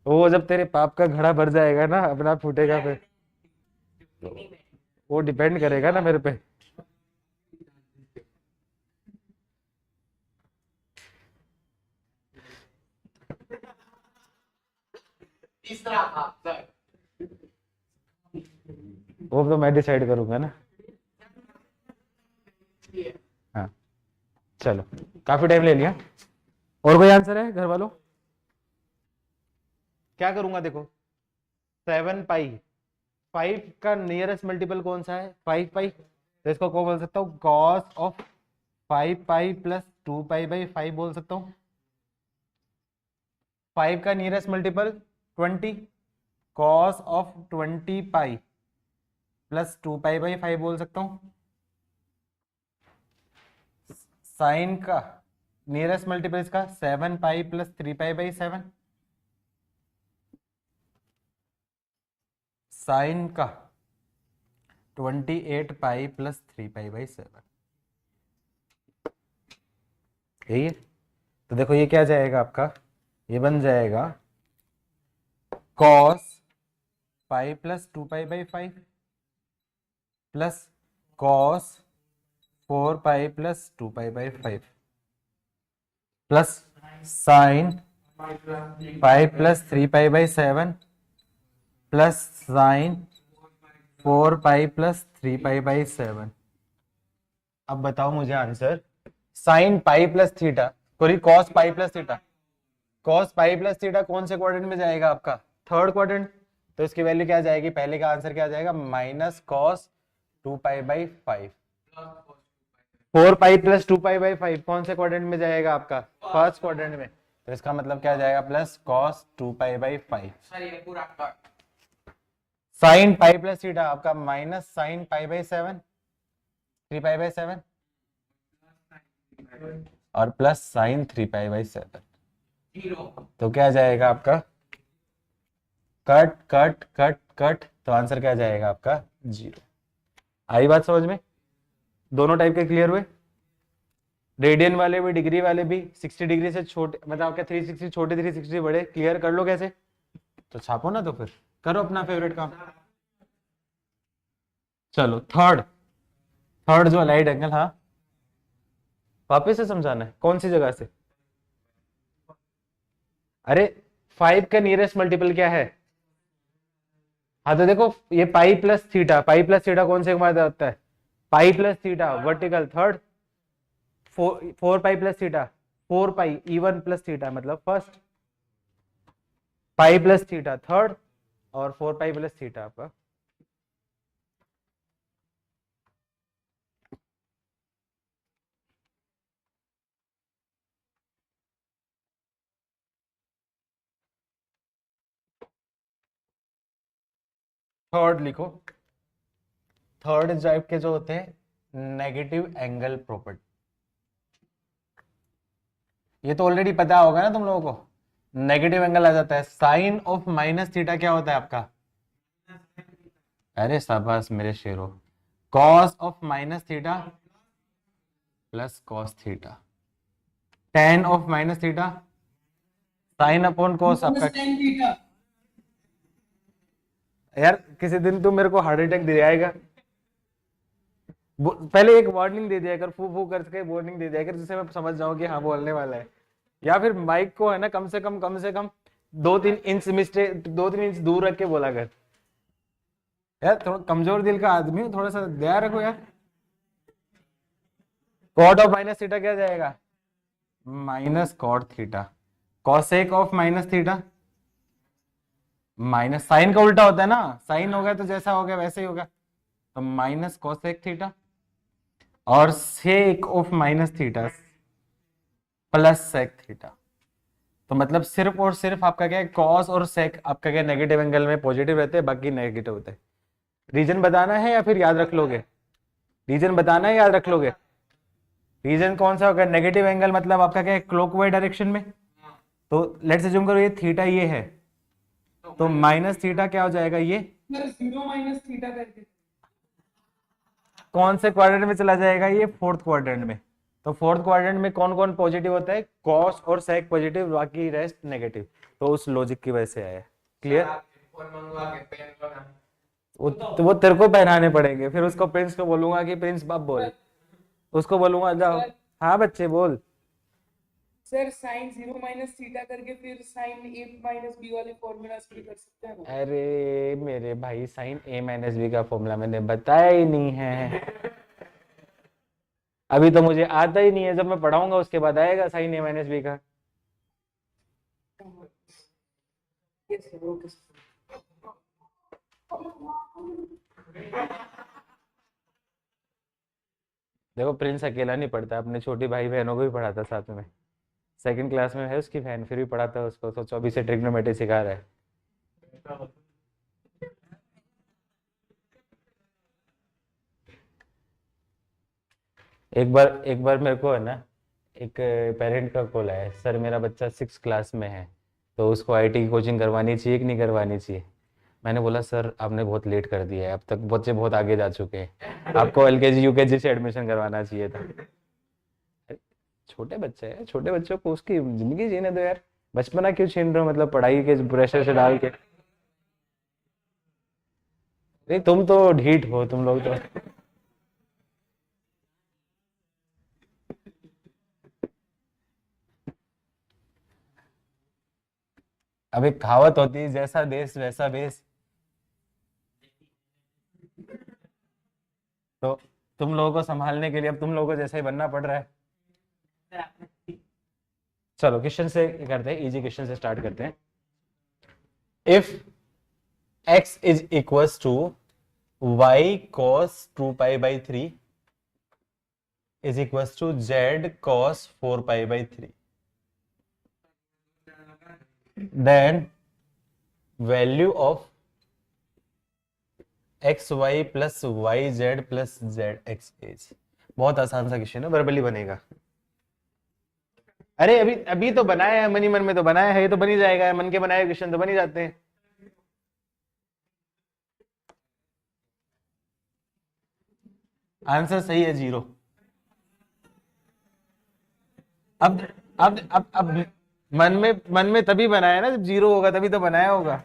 वो जब तेरे पाप का घड़ा भर जाएगा ना, अपना फूटेगा फिर। वो डिपेंड करेगा ना मेरे पे। तीसरा भाग सर वो तो मैं डिसाइड करूंगा ना। हाँ चलो, काफी टाइम ले लिया। और कोई आंसर है घर वालों? क्या करूंगा देखो, 7 पाई, 5 का नियरेस्ट मल्टीपल कौन सा है? 5 पाई, तो इसको क्या बोल सकता हूँ? Cos of 5 pi plus 2 pi by 5 बोल सकता हूँ। 5 का nearest multiple 20, cos of 20 pi plus 2 pi by 5 बोल सकता हूँ। साइन का नियरेस्ट मल्टीपल इसका 7 pi plus 3 pi by 7। Sine का 28 पाई प्लस 3 पाई बाई 7, यही है। तो देखो ये क्या जाएगा आपका, ये बन जाएगा cos pi plus 2 pi by 5 plus cos 4 pi plus 2 pi by 5 plus sign 5 plus 3 pi by 7 plus sign 4 pi plus 3 pi by 7। अब बताओ मुझे answer. Sine pi plus theta, sorry cos pi plus theta, cos pi plus theta कौन से quadrant में जाएगा आपका? Third quadrant. तो इसकी वैल्यू क्या आ जाएगी, पहले का आंसर क्या आ जाएगा, माइनस कॉस 2π/5। 4π प्लस 2π/5 कौन से क्वाड्रेंट में जाएगा आपका, फर्स्ट क्वाड्रेंट में, तो इसका मतलब क्या आ जाएगा, प्लस कॉस 2π/5। सर ये पूरा cut sine pi plus theta आपका माइनस साइन π/7, 3π/7 और प्लस साइन 3π/7। 0 तो क्या आ जाएगा आपका, कट कट कट कट, तो आंसर क्या आ जाएगा आपका 0। आई बात समझ में, दोनों टाइप के क्लियर हुए, रेडियन वाले भी डिग्री वाले भी, 60 डिग्री से छोटे मतलब आपके 360 छोटे 360 बड़े, क्लियर कर लो कैसे, तो छापो ना, तो फिर करो अपना फेवरेट काम। चलो थर्ड जो अलाइड एंगल, हाँ वापस से समझाना है, कौन सी जगह से, अरे 5 का नियरेस्ट मल्टीपल क्या है, हाँ तो देखो ये पाई प्लस थीटा कौन से माना जाता है, pi plus theta vertical, third 4π plus theta 4π even plus theta मतलब first, pi plus theta third, और 4π प्लस थीटा आपका थर्ड लिखो। थर्ड टाइप के जो होते हैं नेगेटिव एंगल प्रॉपर्टी, ये तो ऑलरेडी पता होगा ना तुम लोगों को, नेगेटिव एंगल आ जाता है, साइन ऑफ माइनस थीटा क्या होता है आपका, अरे शाबाश मेरे शेरो, cos of minus theta plus cos theta, tan of minus theta sine upon cos आपका। यार किसी दिन तू मेरे को हार्ट अटैक दे जाएगा, पहले एक वार्निंग दे दिया कर, फू फू करके वार्निंग दे दिया कर, जिससे मैं समझ जाऊं कि हाँ बोलने वाला है, या फिर माइक को है ना कम से कम 2-3 इंच मिस्टेक 2-3 इंच दूर रख के बोला कर। यार थोड़ा कमजोर दिल का आदमी हूँ, थोड़ा सा दया रखो यार। कॉट ऑफ माइनस थीटा क्या जाएगा, minus cot theta, cosec of minus theta minus, sine का उल्टा होता है ना, साइन हो गया तो जैसा हो गया वैसे ही होगा, तो माइनस कॉसेक थीटा, और sec of minus theta plus sec theta. तो मतलब सिर्फ और सिर्फ आपका क्या है, कॉस और सेक आपका क्या नेगेटिव एंगल में पॉजिटिव रहते हैं, बाकी नेगेटिव होते हैं। रीजन बताना है या फिर याद रख लोगे, रीजन बताना है याद रख लोगे, रीजन कौन सा होगा, नेगेटिव एंगल मतलब आपका क्या है क्लॉकवाइज डायरेक्शन में, तो लेट्स अज्यूम करो ये थीटा ये है, तो माइनस थीटा क्या हो जाएगा, ये 0 माइनस थीटा करके कौन से क्वाड्रेंट में चला जाएगा, ये फोर्थ क्वाड्रेंट में। तो फोर्थ क्वाड्रेंट में कौन कौन पॉजिटिव होता है, कॉस और सेक पॉजिटिव, बाकी रेस्ट नेगेटिव, तो उस लॉजिक की वजह से आया, क्लियर। फोन मंगवा के पेन लो ना। तो वो तेरे को पहनाने पड़ेंगे, फिर उसको प्रिंस को बोलूंगा कि प्रिंस बाप बोल, उसको बोलूंगा जाओ, हाँ बच्चे बोल। सर साइन 0 माइनस थीटा करके फिर साइन a माइनस b वाले फॉर्मूला से कर सकते हैं ना? अरे मेरे भाई साइन a-b का फॉर्मूला मैंने बताया ही नहीं है, अभी तो मुझे आता ही नहीं है, जब मैं पढ़ाऊंगा उसके बाद आएगा साइन a-b का। Yes sir, okay sir. देखो प्रिंस अकेला नहीं पढ़ता, अपने छोटी भाई बहनों को भी पढ़ाता साथ में, सेकंड क्लास में है उसकी बहन, फिर भी पढ़ाता है उसको, तो 24 से ट्रिग्नोमेट्री सिखा रहा है। एक बार मेरे को है ना एक पेरेंट का कॉल आया, सर मेरा बच्चा 6 क्लास में है, तो उसको आईटी की कोचिंग करवानी चाहिए कि नहीं करवानी चाहिए। मैंने बोला सर आपने बहुत लेट कर दिया है, अब तक बच्चे बहुत आगे जा चुके हैं, आपको एलकेजी यूकेजी से एडमिशन करवाना चाहिए था। छोटे बच्चे हैं, छोटे बच्चों को उसकी जिंदगी जीने दो यार, बचपना क्यों छीन रहे हो, मतलब पढ़ाई के प्रेशर से डाल के। नहीं तुम तो ढीठ हो तुम लोग तो। अब एक कहावत होती है, जैसा देश वैसा बेस, तो तुम लोगों को संभालने के लिए अब तुम लोगों को जैसा ही बनना पड़ रहा है। चलो क्वेश्चन से करते हैं, इजी क्वेश्चन से स्टार्ट करते हैं। If x is equals to y cos 2 pi by 3 is equals to z cos 4 pi by 3. Then value of xy plus yz plus zx is. बहुत आसान सा क्वेश्चन है, वर्बली बनेगा। अरे अभी अभी तो बनाया है, मन ही मन में तो बनाया है, ये तो बन ही जाएगा, मन के बनाए क्वेश्चन तो बन ही जाते हैं। आंसर सही है 0। अब मन में तभी बनाया ना जब 0 होगा, तभी तो बनाया होगा।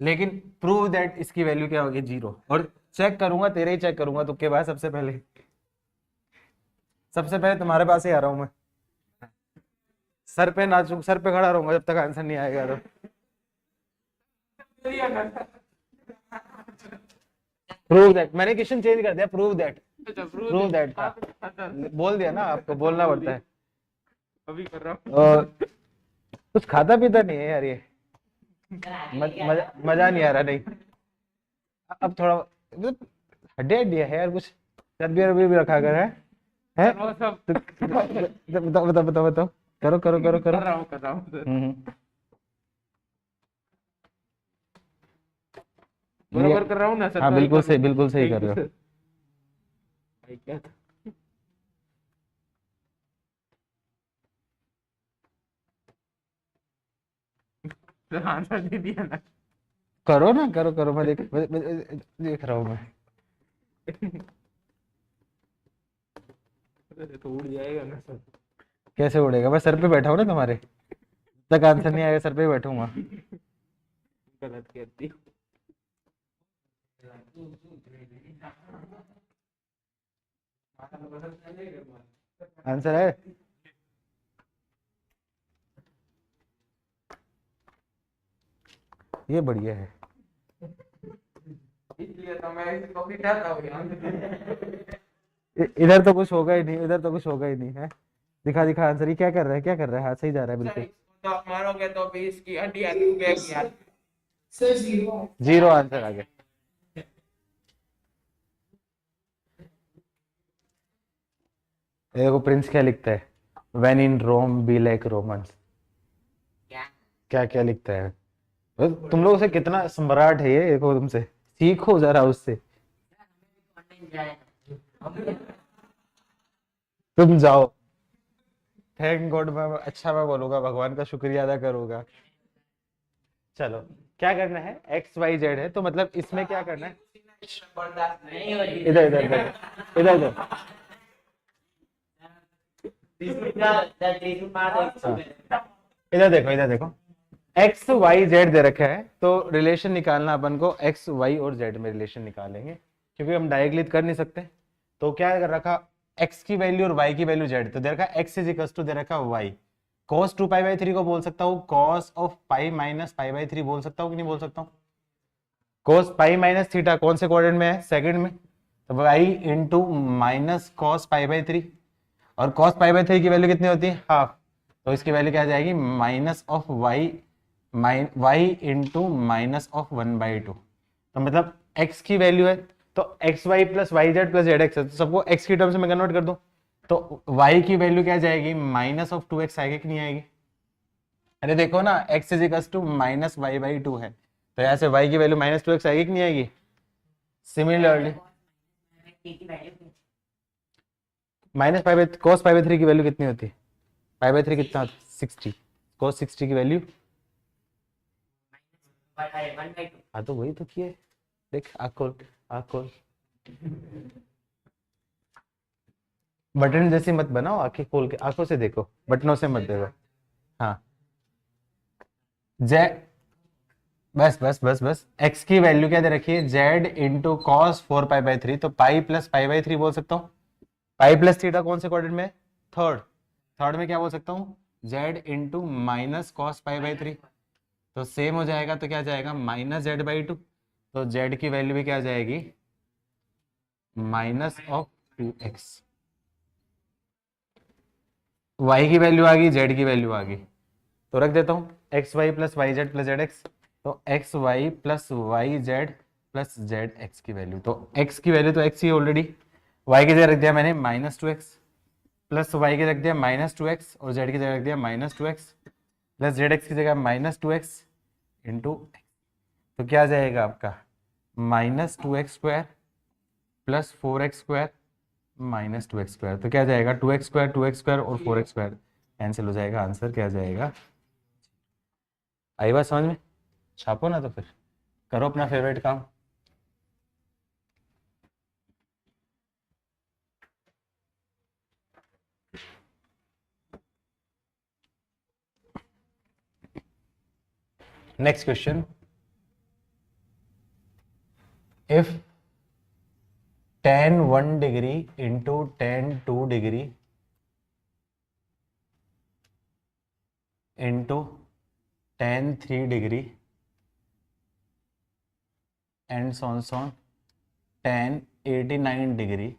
लेकिन प्रूव दैट इसकी वैल्यू क्या होगी 0। और चेक करूंगा, तेरे ही चेक करूंगा तुक्के बाद। सबसे पहले तुम्हारे पास ही आ रहा हूं मैं। सर पे नाचू, सर पे खड़ा रहूंगा जब तक आंसर नहीं आएगा। तो प्रूव दैट, मैंने क्वेश्चन चेंज कर दिया। प्रूव दैट बोल दिया ना, आपको बोलना पड़ता है। अभी कर रहा हूँ। और कुछ खाता पीता नहीं है यार ये, मजा नहीं आ रहा। नहीं अब थोड़ा हड्डी है यार, कुछ चर्बी भी रखा कर है? बताओ। करो। कर रहा हूँ बराबर कर रहा हूँ ना सर? हाँ बिल्कुल सही कर रहे हो। क्या आंसर दे दिया ना। करो ना, करो। मैं देख रहा हूँ मैं। तो उड़ जाएगा ना सर। कैसे उड़ेगा? मैं सर पे बैठा हूँ ना तुम्हारे, तक आंसर नहीं आएगा सर पे बैठूंगा। गलत कहती हूँ। आंसर है ये, बढ़िया है। इसलिए तो मैं इसको बिठाता हूँ। इधर तो कुछ होगा ही नहीं है। दिखा आंसर। ये क्या कर रहा है? हाँ सही जा रहा है बिल्कुल। तो आप मारोगे तो भी इसकी हड्डियां टूटेगी यार। सर 0 आंसर आ गया। देखो प्रिंस क्या लिखता है, when in Rome be like Romans. क्या लिखता है? तुम लोगों से कितना सम्राट है ये, देखो तुमसे सीखो जरा उससे। तुम जाओ। Thank God. मैं बोलूंगा, भगवान का शुक्रिया अदा करूंगा। चलो क्या करना है, एक्स वाई जेड है तो मतलब इसमें क्या करना है, इधर इधर देखो एक्स वाई जेड दे रखा है, तो रिलेशन निकालना अपन को एक्स वाई और जेड में रिलेशन निकालेंगे, क्योंकि हम डायरेक्टली कर नहीं सकते। तो क्या कर रखा, एक्स की वैल्यू और वाई की वैल्यू जेड। तो दे रखा एक्स इज इक्वल टू दे रखा वाई। cos 2 पाई बाई 3 को बोल सकता हूँ cos of pi minus pi by 3 बोल सकता हूँ कि नहीं बोल सकता हूँ? cos पाई माइनस थीटा कौन से क्वाड्रेंट में है? सेकंड में। तो y into minus cos pi by 3, और cos पाई बाई 3 की वैल्यू कितनी होती है? हाफ। तो इसकी वैल्यू क्या आ जाएगी? Minus of y into minus of 1/2। तो मतलब x की वैल्यू है तो x y plus y z plus z x है, तो सबको x की टर्म्स में कन्वर्ट कर दो। तो y की वैल्यू क्या जाएगी? माइनस ऑफ 2x आएगी कि नहीं आएगी? अरे देखो ना, x is equal to minus y by 2 है, तो यहाँ से y की वैल्यू माइनस 2x आएगी कि नहीं आएगी? Similarly minus pi by cos pi by 3 की वैल्यू कितनी होती है? पाई बाई 3 कितना होता है? 60। कॉस 60 की वैल्यू, हाँ तो वही तो किए। देख आँख खोल। बटन जैसी मत बनाओ, आंखें खोल के आंखों से देखो, बटनों से मत देखो। हाँ बस x की वैल्यू क्या दे रखी है? z into cos 4 pi by 3। तो पाई प्लस पाई बाई 3 बोल सकता हूँ। पाई प्लस थीटा कौन से क्वाड्रेंट में? थर्ड में क्या बोल सकता हूँ? z into minus cos pi by 3। तो सेम हो जाएगा, तो क्या जाएगा? Minus Z by 2। तो z की वैल्यू भी क्या जाएगी? Minus of 2x। y की वैल्यू आ गई, z की वैल्यू आ गई, तो रख देता हूँ x y plus y z plus z x, तो x y plus y z plus z x की वैल्यू, तो x की वैल्यू तो x ही ऑलरेडी, y की जगह रख दिया मैंने -2x प्लस वाई की रख दिया -2x और z की जगह रख दिया -2x प्लस जेड एक्स की जगह -2x इंटू, तो क्या आ जाएगा आपका -2x² प्लस 4x² -2x², तो क्या आ जाएगा 2x² और 4x² कैंसिल हो जाएगा, आंसर क्या आ जाएगा। आई बात समझ में, छापो ना तो फिर करो अपना फेवरेट काम। Next question, if tan 1 degree into tan 2 degree into tan 3 degree and so on tan 89 degree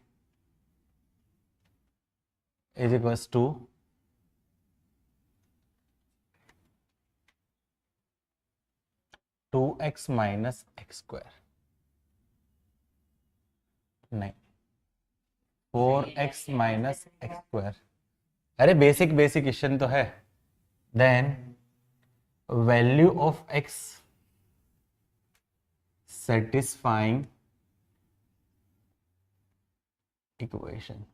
is equals to 2x minus x², नहीं 4x माइनस x², अरे बेसिक क्वेश्चन तो है। Then value of x satisfying equation,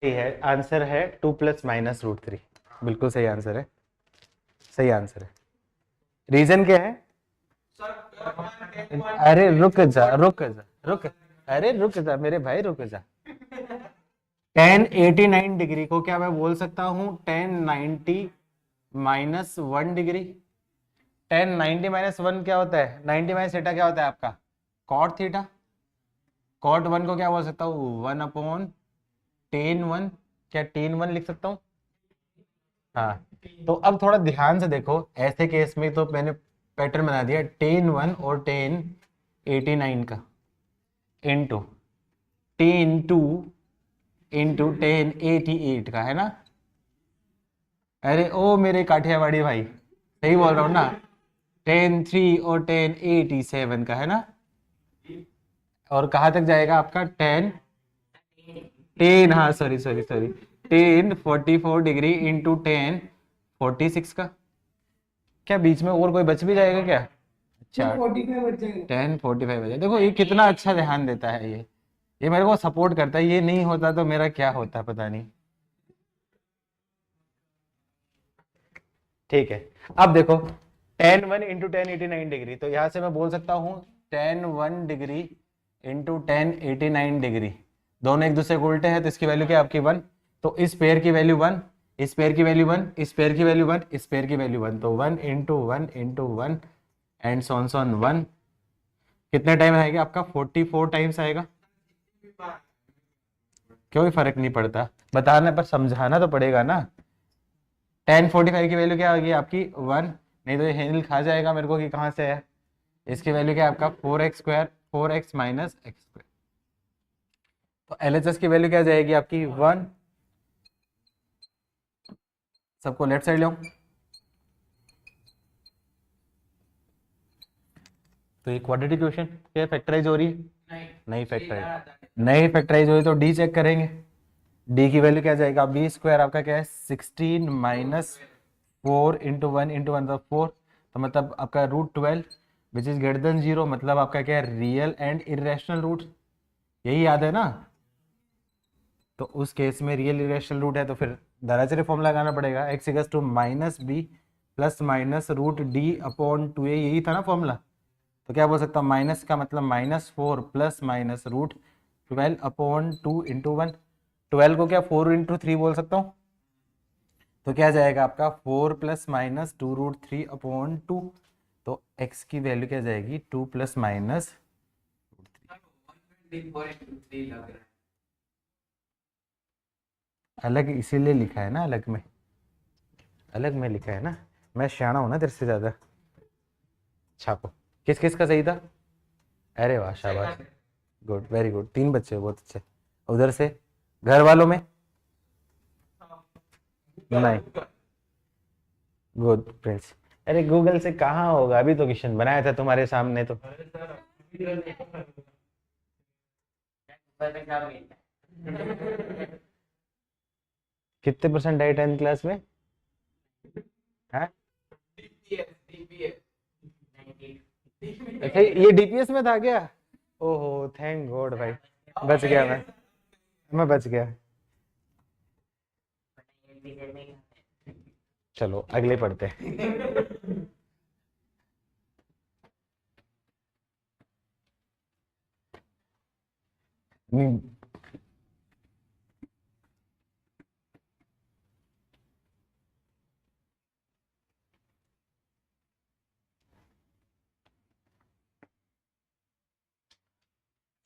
है answer है 2 plus minus √3, बिल्कुल सही answer है, सही आंसर है। रीजन क्या है, अरे रुक जा अरे रुक जा मेरे भाई रुक जा। tan 89 डिग्री को क्या मैं बोल सकता हूँ tan 90 minus 1 degree, tan 90 minus 1 क्या होता है, 90 माइनस थीटा क्या होता है आपका cot थीटा, cot 1 को क्या बोल सकता हूँ 1/tan 1, क्या tan 1 लिख सकता हूँ। हाँ, तो अब थोड़ा ध्यान से देखो, ऐसे केस में तो मैंने पैटर्न बना दिया tan 1 और tan 89 का इंटू tan 2 इंटू tan 88 का, है ना। अरे ओ मेरे काठियावाड़ी भाई, सही बोल रहा हूँ ना, tan 3 और tan 87 का, है ना। और कहाँ तक जाएगा आपका tan, हाँ sorry tan 44 degree into tan 46 का, क्या बीच में और कोई बच भी जाएगा क्या। अच्छा 45 बच जाएगा। 10:45 बजे, देखो ये कितना अच्छा ध्यान देता है, ये मेरे को सपोर्ट करता है, ये नहीं होता तो मेरा क्या होता पता नहीं। ठीक है, अब देखो tan 1 इंटू tan 89 डिग्री, तो यहाँ से मैं बोल सकता हूँ tan 1 degree into tan 89 degree, दोनों एक दूसरे को उल्टे हैं, तो इसकी वैल्यू क्या है आपकी 1, तो इस पेयर की वैल्यू 1, इस पेयर की वैल्यू 1, इस पेयर की वैल्यू 1, इस पेयर की वैल्यू 1, तो 1 इंटू 1 इंटू 1 एंड सॉन 1, कितने टाइम आएगा आपका 44 टाइम्स आएगा। कोई फर्क नहीं पड़ता, बताने पर समझाना तो पड़ेगा ना। tan 45 की वैल्यू क्या होगी आपकी 1, नहीं तो ये हैंडल खा जाएगा मेरे को कि कहाँ से है। इसकी वैल्यू क्या है आपका 4x² 4x माइनस x², तो LHS की वैल्यू क्या जाएगी आपकी 1, सबको लेफ्ट साइड लो, तो ये क्वाड्रेटिक इक्वेशन क्या फैक्टराइज हो रही है, नहीं फैक्टराइज हो रही, तो डी चेक करेंगे, डी की वैल्यू क्या जाएगा b² आपका क्या है 16 माइनस 4 इंटू 1 इंटू 1 4, तो मतलब आपका √12 विच इज ग्रेटर देन 0, मतलब आपका क्या है रियल एंड इरेशनल रूट, यही याद है ना। तो उस केस में रियल इरेशनल रूट है तो फिर दराचरे फॉर्मूला लगाना पड़ेगा, x equals to -b plus minus √d/2a, यही था ना फॉर्मूला। तो क्या बोल सकता हूँ, माइनस का मतलब -4 प्लस माइनस √12/2 इंटू 1, 12 को क्या 4 इंटू 3 बोल सकता हूँ, तो क्या जाएगा आपका 4 प्लस माइनस 2√3/2। तो x की वैल्यू क्या जाएगी 2 प्लस माइनस 124/3 लग रहा है। अलग इसीलिए लिखा है ना, अलग में लिखा है ना, मैं शाना हूं ना तेरे से ज्यादा। छापो, किस किस का सही था? अरे वाह शाबाश, गुड, वेरी गुड, 3 बच्चे, बहुत अच्छे। उधर से घर वालों में नहीं, गुड प्रिंस। अरे गूगल से कहाँ होगा, अभी तो क्वेश्चन बनाया था तुम्हारे सामने तो। कितने परसेंट आए 10th क्लास में? हाँ, DPS अच्छा ये डीपीएस में था क्या? ओहो थैंक गॉड भाई, बच गया मैं बच गया। चलो अगले पढ़ते हैं। नहीं,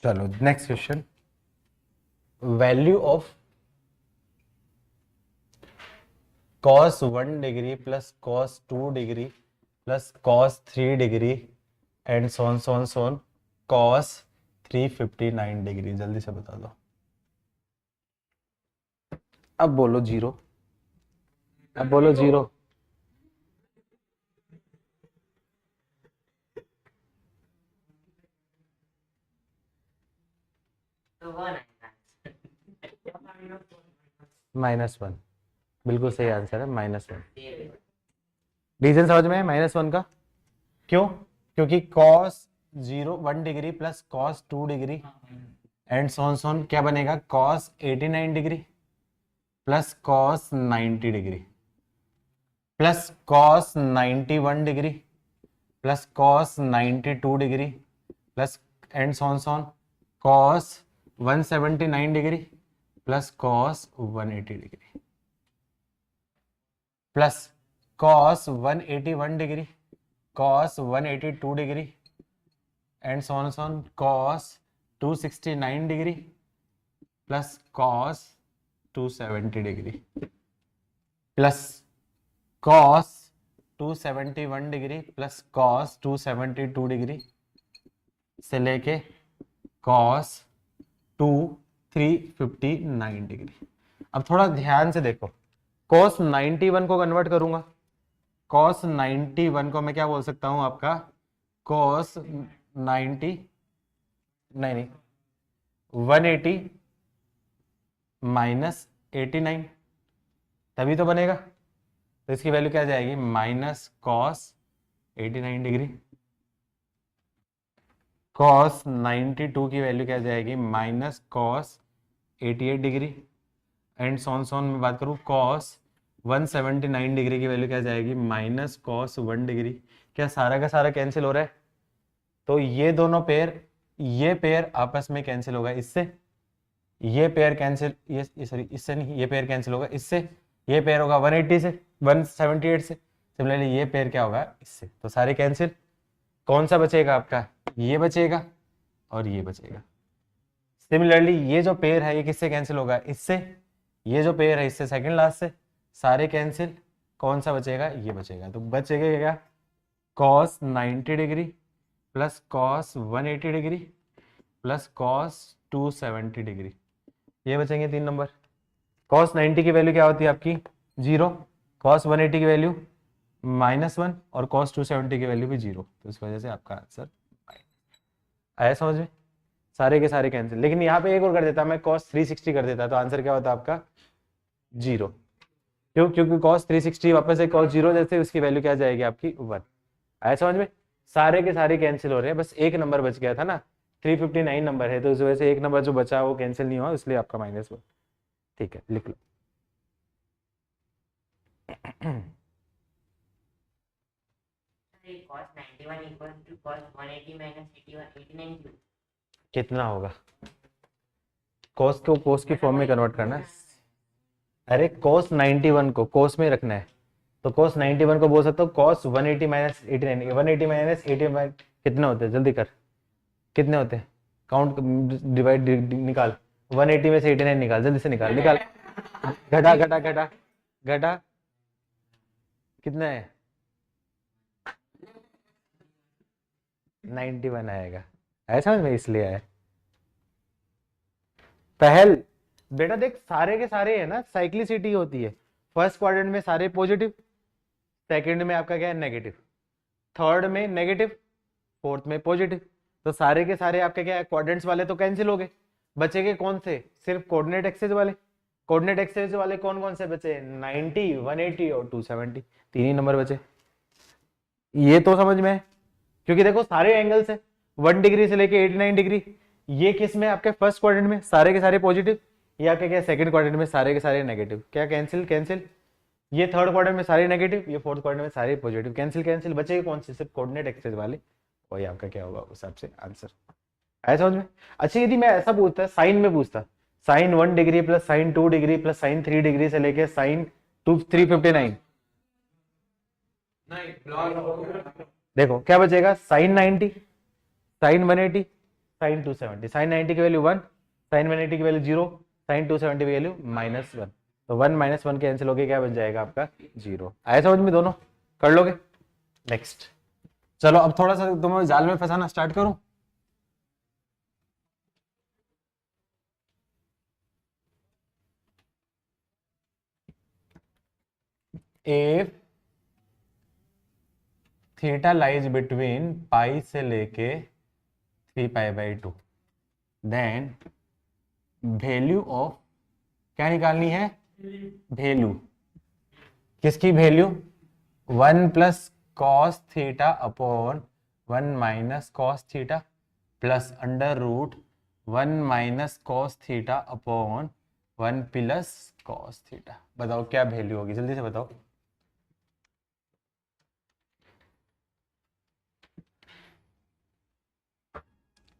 चलो next question. Value of cos 1 degree plus cos 2 degree plus cos 3 degree and so on cos 359 degree, जल्दी से बता दो। अब बोलो जीरो, अब बोलो जीरो। -1, बिल्कुल सही आंसर है, -1। रीजन समझ में है -1 का? क्यों? क्योंकि cos 1 degree plus cos 2 degree and so on क्या बनेगा, cos 89 degree plus cos 90 degree plus cos 91 degree plus cos 92 degree plus and so on cos 179 degree plus cos 180 degree plus cos 181 degree cos 182 degree and so on cos 269 degree plus cos 270 degree plus cos 271 degree plus cos 272 degree से लेके cos 359 degree. अब थोड़ा ध्यान से देखो, cos 91 को convert करूंगा, cos 91 को मैं क्या बोल सकता हूं आपका, cos 90 नहीं 180 माइनस 89, तभी तो बनेगा। तो इसकी वैल्यू क्या जाएगी, माइनस cos 89 डिग्री, cos 92 की वैल्यू क्या जाएगी, माइनस cos 88 डिग्री एंड सोन में बात करूँ cos 179 डिग्री की वैल्यू क्या जाएगी, माइनस cos 1 डिग्री। क्या सारा का सारा कैंसिल हो रहा है? तो ये दोनों पेयर, ये पेयर आपस में कैंसिल होगा इससे, ये पेयर कैंसिल, ये सॉरी इससे नहीं, ये पेयर कैंसिल होगा इससे, ये पेयर होगा 180 से 178 से, सिमिलरली ये पेयर क्या होगा इससे, तो सारे कैंसिल। कौन सा बचेगा आपका, ये बचेगा और ये बचेगा। सिमिलरली ये जो पेयर है ये किससे कैंसिल होगा, इससे, ये जो पेयर है इससे सेकंड लास्ट से, सारे कैंसिल। कौन सा बचेगा, ये बचेगा। तो बचेगा क्या, cos 90 degree plus cos 180 degree plus cos 270 degree, ये बचेंगे 3 नंबर। cos 90 की वैल्यू क्या होती है आपकी 0, cos 180 की वैल्यू -1 और cos 270 की वैल्यू भी 0, तो इस वजह से आपका आंसर आया समझ में। सारे के सारे कैंसिल, लेकिन यहाँ पे एक और कर देता मैं, cos 360 कर देता तो आंसर क्या होता आपका 0। क्यों? क्योंकि cos 360 वापस से cos 0 जैसे उसकी वैल्यू क्या जाएगी आपकी 1। आया समझ में। सारे के सारे कैंसिल हो रहे हैं, बस एक नंबर बच गया था ना, 359 नंबर है, तो इस वजह से एक नंबर जो बचा वो कैंसिल नहीं हुआ, इसलिए आपका -1। ठीक है लिख लो। cos 91 equal to cos 180 minus 89 क्यों? कितना होगा, cos को cos की फॉर्म में कन्वर्ट करना है। अरे cos 91 को cos में रखना है, तो cos 91 को बोल सकते हो cos 180 माइनस 89, 180 माइनस 89 कितने होते हैं, जल्दी कर, कितने होते हैं, काउंट, डिवाइड, निकाल, 180 में से 89 निकाल, जल्दी से निकाल, निकाल, घटा घटा घटा घटा, कितना है, 91 आएगा, ऐसा समझ में, इसलिए आया। पहल बेटा देख, सारे के सारे है ना, साइक्लिसिटी होती है, फर्स्ट क्वाड्रेंट में सारे पॉजिटिव, सेकंड में आपका क्या है, नेगेटिव, थर्ड में नेगेटिव, फोर्थ में पॉजिटिव, तो सारे के सारे आपके क्या है, क्वाड्रेंट्स वाले तो कैंसिल हो गए, बचेंगे कौन से, सिर्फ कोऑर्डिनेट एक्सेस वाले। कोऑर्डिनेट एक्सेस वाले कौन कौन से बचे, 90, 180 और 270, तीन ही नंबर बचे। ये तो समझ में है, क्योंकि देखो सारे एंगल्स है 1 डिग्री से लेके 89 डिग्री, ये किस में, आपके फर्स्ट क्वाड्रेंट में सारे के सारे पॉजिटिव, या क्या सेकंड क्वाड्रेंट में सारे के सारे नेगेटिव, क्या कैंसिल कैंसिल, ये थर्ड क्वाड्रेंट में सारे नेगेटिव, ये फोर्थ क्वाड्रेंट में सारे पॉजिटिव, कैंसिल कैंसिल, बचेगा कौन से, सिर्फ कोऑर्डिनेट एक्सेस वाले, वही आपका क्या होगा उस हिसाब से आंसर। आया समझ में। अच्छा यदि मैं ऐसा पूछता, साइन में पूछता, sine 1 degree plus sine 2 degree plus sine 3 degree से लेके साइन 359, नहीं प्लस, देखो क्या बचेगा, साइन 90, साइन 180, साइन 270, साइन 90 की वैल्यू 1, साइन 180 की वैल्यू 0, साइन 270 की वैल्यू -1, तो 1 - 1 कैंसिल होके क्या बन जाएगा आपका 0। आया समझ में, दोनों कर लोगे। नेक्स्ट चलो, अब थोड़ा सा तुम्हें जाल में फंसाना स्टार्ट करूं। इफ थीटा लाइज बिटवीन पाई से लेके 3π/2, देन वैल्यू ऑफ, क्या निकालनी है, वैल्यू किसकी, value 1 plus cos theta upon 1 minus cos theta plus under root 1 minus cos theta upon 1 plus cos theta. बताओ क्या वैल्यू होगी, जल्दी से बताओ।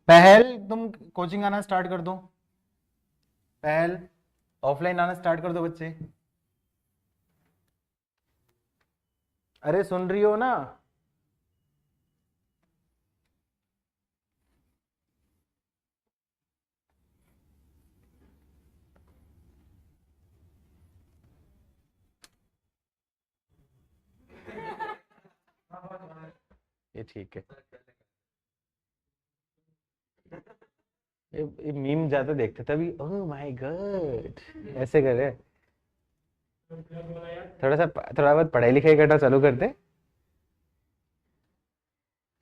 पहल तुम कोचिंग आना स्टार्ट कर दो, पहल ऑफलाइन आना स्टार्ट कर दो बच्चे। अरे सुन रही हो ना, ये ठीक है, ये मीम ज्यादा देखते तभी, ओह माय गॉड ऐसे करे। थोड़ा बहुत पढ़ाई लिखाई करना चालू करते,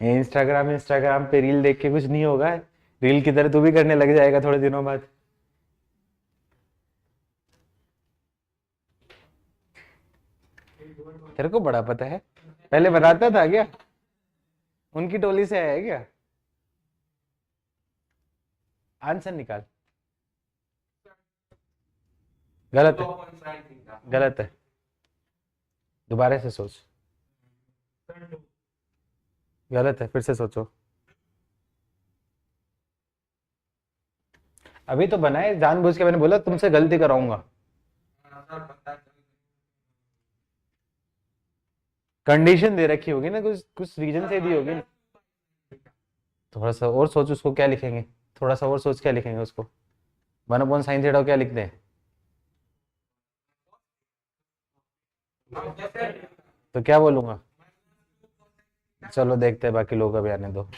इंस्टाग्राम इंस्टाग्राम पे रील देख के कुछ नहीं होगा, रील की तरह तू भी करने लग जाएगा थोड़े दिनों बाद। तेरे को बड़ा पता है, पहले बनाता था क्या, उनकी टोली से आया है क्या, आंसर निकाल। गलत है, गलत है, दोबारा से सोच, गलत है, फिर से सोचो। अभी तो बनाए जानबूझ के, मैंने बोला तुमसे गलती कराऊंगा। कंडीशन दे रखी होगी ना, कुछ कुछ रीजन से दी होगी ना। थोड़ा सा और सोच, उसको क्या लिखेंगे, थोड़ा सा और सोच क्या लिखेंगे उसको, 1/sin थीटा क्या लिखते हैं, तो क्या बोलूंगा। चलो देखते हैं, बाकी लोग अभी आने दो।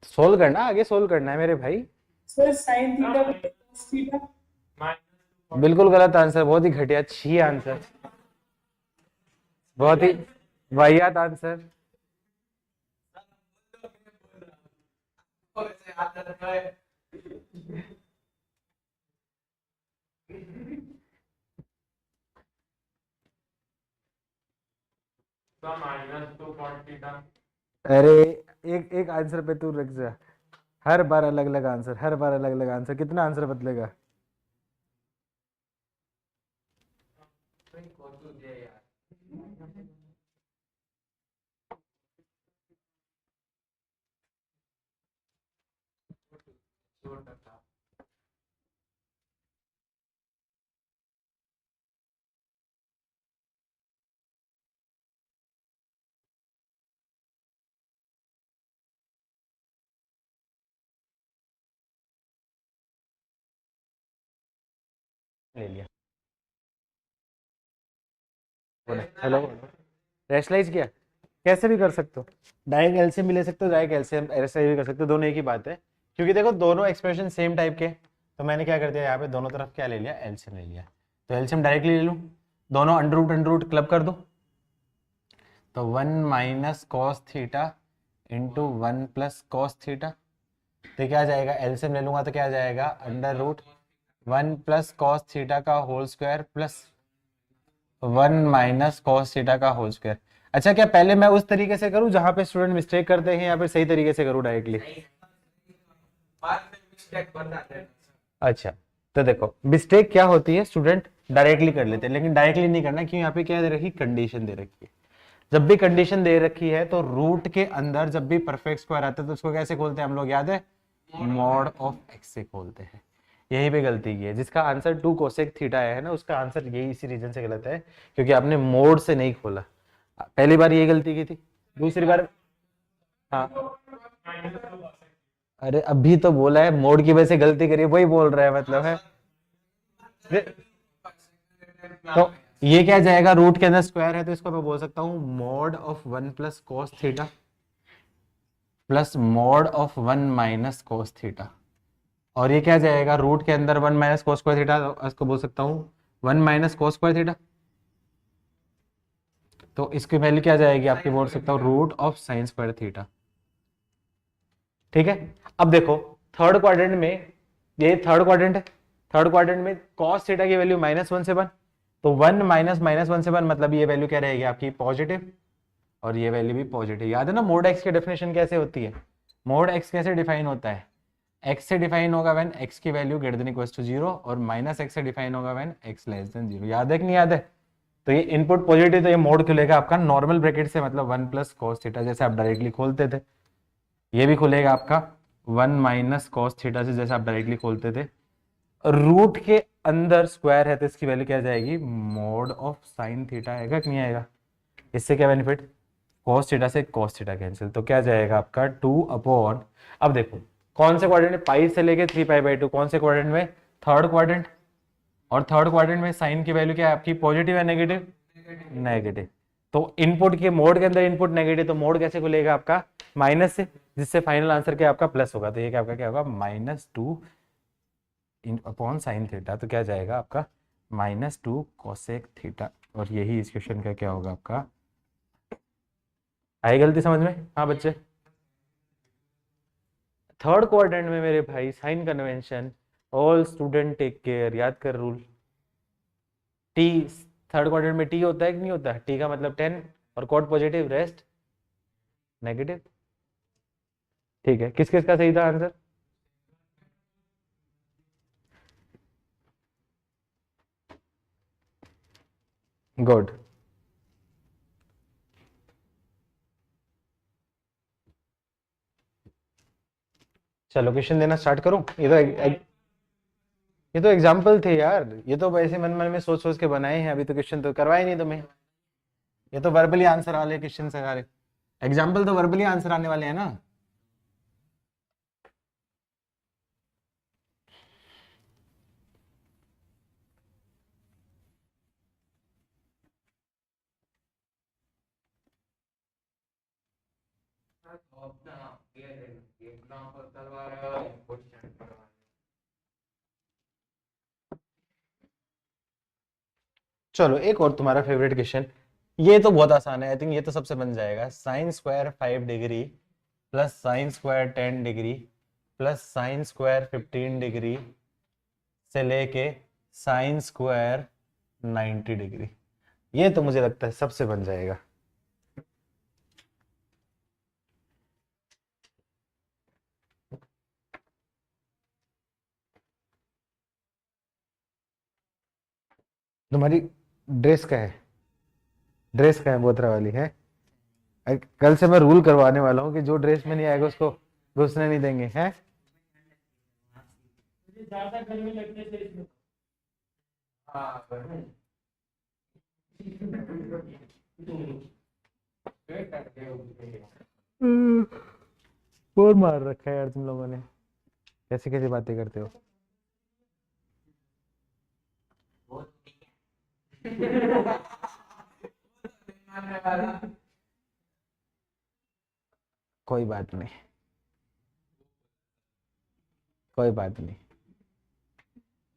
सोल्व करना, आगे सोल्व करना है मेरे भाई। Sir sine theta cos theta, बिल्कुल गलत आंसर, बहुत ही घटिया छी आंसर, बहुत ही वाहियात आंसर। अरे एक एक आंसर पे तू रख जा, हर बार अलग अलग आंसर, हर बार अलग अलग आंसर, कितना आंसर बदलेगा। 100%। ले लिया। हेलो, रेशलाइज किया, कैसे भी कर सकते हो, डायरेक्ट एलसीएम भी ले सकते हो, डायरेक्ट एलसीएम रेशलाइज भी कर सकते हो, दोनों एक ही बात है, क्योंकि देखो दोनों एक्सप्रेशन सेम टाइप के। तो मैंने क्या कर दिया यहाँ पे दोनों तरफ क्या ले लिया, एलसीएम ले लिया। तो एलसीएम डायरेक्टली ले लूँ, दोनों अंडर रूट क्लब कर दो, तो 1 minus cos theta into 1 plus cos theta. तो क्या जाएगा, एलसीएम ले लूंगा तो क्या जाएगा, under root 1 plus cos theta का whole square plus 1 minus cos theta का होल स्क्वायर। अच्छा, क्या पहले मैं उस तरीके से करूं जहां पे स्टूडेंट मिस्टेक करते हैं, या फिर सही तरीके से करूं डायरेक्टली? बाद में मिस्टेक बता देना। अच्छा, तो देखो मिस्टेक क्या होती है, स्टूडेंट डायरेक्टली कर लेते हैं, लेकिन डायरेक्टली नहीं करना, क्यों, यहाँ पे क्या दे रखी, कंडीशन दे रखी है। जब भी कंडीशन दे रखी है तो रूट के अंदर जब भी परफेक्ट स्क्वायर आता है तो उसको कैसे खोलते हैं हम लोग, याद है, मॉड ऑफ एक्स से खोलते हैं। यही पे गलती की है, जिसका आंसर 2 कोसेक थीटा है ना, उसका आंसर यही इसी रीजन से गलत है, क्योंकि आपने मोड से नहीं खोला। पहली बार ये गलती की थी, दूसरी बार, हाँ, अरे अभी तो बोला है मोड की वजह से गलती करी, वही बोल रहा है, मतलब है। तो ये क्या जाएगा, रूट के अंदर स्क्वायर है तो इसको मैं बोल सकता हूँ mod of 1 plus cos theta plus mod of 1 minus cos theta. और ये क्या जाएगा, रूट के अंदर 1 माइनस कॉस स्क्वायर थीटा, तो इसको बोल सकता हूँ 1 माइनस कॉस स्क्वायर थीटा। तो इसकी वैल्यू क्या जाएगी आपकी, बोल सकता हूँ root of sine square theta. ठीक है, अब देखो थर्ड क्वाड्रेंट में, ये थर्ड क्वाड्रेंट है, थर्ड क्वाड्रेंट में कॉस थीटा की वैल्यू -1 से 1, तो 1 माइनस -1 से 1 मतलब ये वैल्यू क्या रहेगी आपकी, पॉजिटिव, और ये वैल्यू भी पॉजिटिव। याद है ना मोड एक्स की डेफिनेशन कैसे होती है, मोड एक्स कैसे डिफाइन होता है, एक्स से डिफाइन होगा व्हेन एक्स की value greater than equals to 0, और माइनस एक्स से डिफाइन होगा व्हेन एक्स लेस देन 0। याद है कि नहीं याद है? तो ये इनपुट पॉजिटिव, तो ये मोड खुलेगा आपका नॉर्मल ब्रैकेट से, मतलब 1 प्लस कॉस थीटा, जैसे आप डायरेक्टली खोलते थे। ये भी खुलेगा आपका 1 माइनस कॉस थीटा से, जैसे आप डायरेक्टली खोलते थे। रूट के अंदर स्क्वायर है तो इसकी वैल्यू क्या जाएगी, मोड ऑफ साइन थीटा आएगा कि नहीं आएगा? इससे क्या बेनिफिट, कॉस थीटा से कॉस थीटा कैंसिल, तो क्या जाएगा आपका 2 अपॉन, अब देखो कौन से क्वाड्रेंट में, पाई से लेके 3π/2, कौन से क्वाड्रेंट में, थर्ड क्वाड्रेंट, और थर्ड क्वाड्रेंट में साइन की वैल्यू क्या है आपकी, पॉजिटिव है नेगेटिव, नेगेटिव। तो इनपुट के मोड के अंदर इनपुट नेगेटिव, तो मोड कैसे खुलेगा आपका, माइनस से, जिससे फाइनल आंसर क्या आपका प्लस होगा, तो ये क्या आपका क्या होगा, -2 अपॉन साइन थीटा, तो क्या जाएगा आपका -2 कोसेक थीटा। और यही इस क्वेश्चन का क्या होगा आपका, आई गलती समझ में? हाँ बच्चे, थर्ड क्वाड्रेंट में मेरे भाई sign convention, all student take care, याद कर रूल, टी, थर्ड क्वाड्रेंट में टी होता है कि नहीं होता, टी का मतलब 10, और कॉट पॉजिटिव, रेस्ट नेगेटिव। ठीक है, किस किस का सही था आंसर? गुड, चलो क्वेश्चन देना स्टार्ट करूं। ये तो एग्जाम्पल थे यार, ये तो वैसे मन मन में सोच सोच के बनाए हैं, अभी तो क्वेश्चन तो करवाए नहीं तुम्हें, ये तो वर्बली आंसर वाले क्वेश्चन है सारे, एग्जाम्पल तो वर्बली आंसर आने वाले हैं ना। एग्जांपल करवा रहे हो, क्वेश्चन करवा रहे हो। चलो एक और तुम्हारा फेवरेट क्वेश्चन, ये तो बहुत आसान है, आई थिंक ये तो सबसे बन जाएगा। Sign square 5 degree plus sine square 10 degree plus sine square 15 degree से लेके साइन स्क्वायर 90 डिग्री, ये तो मुझे लगता है सबसे बन जाएगा। तुम्हारी ड्रेस का है, ड्रेस का है, बोतरा वाली है। कल से मैं रूल करवाने वाला हूँ कि जो ड्रेस में नहीं आएगा उसको घुसने नहीं देंगे, हैं? ज्यादा गर्मी लगने से इसमें हाँ बोर मार रखा है यार तुम लोगों ने, कैसी कैसी बातें करते हो। मानने वाला कोई बात नहीं, कोई बात नहीं,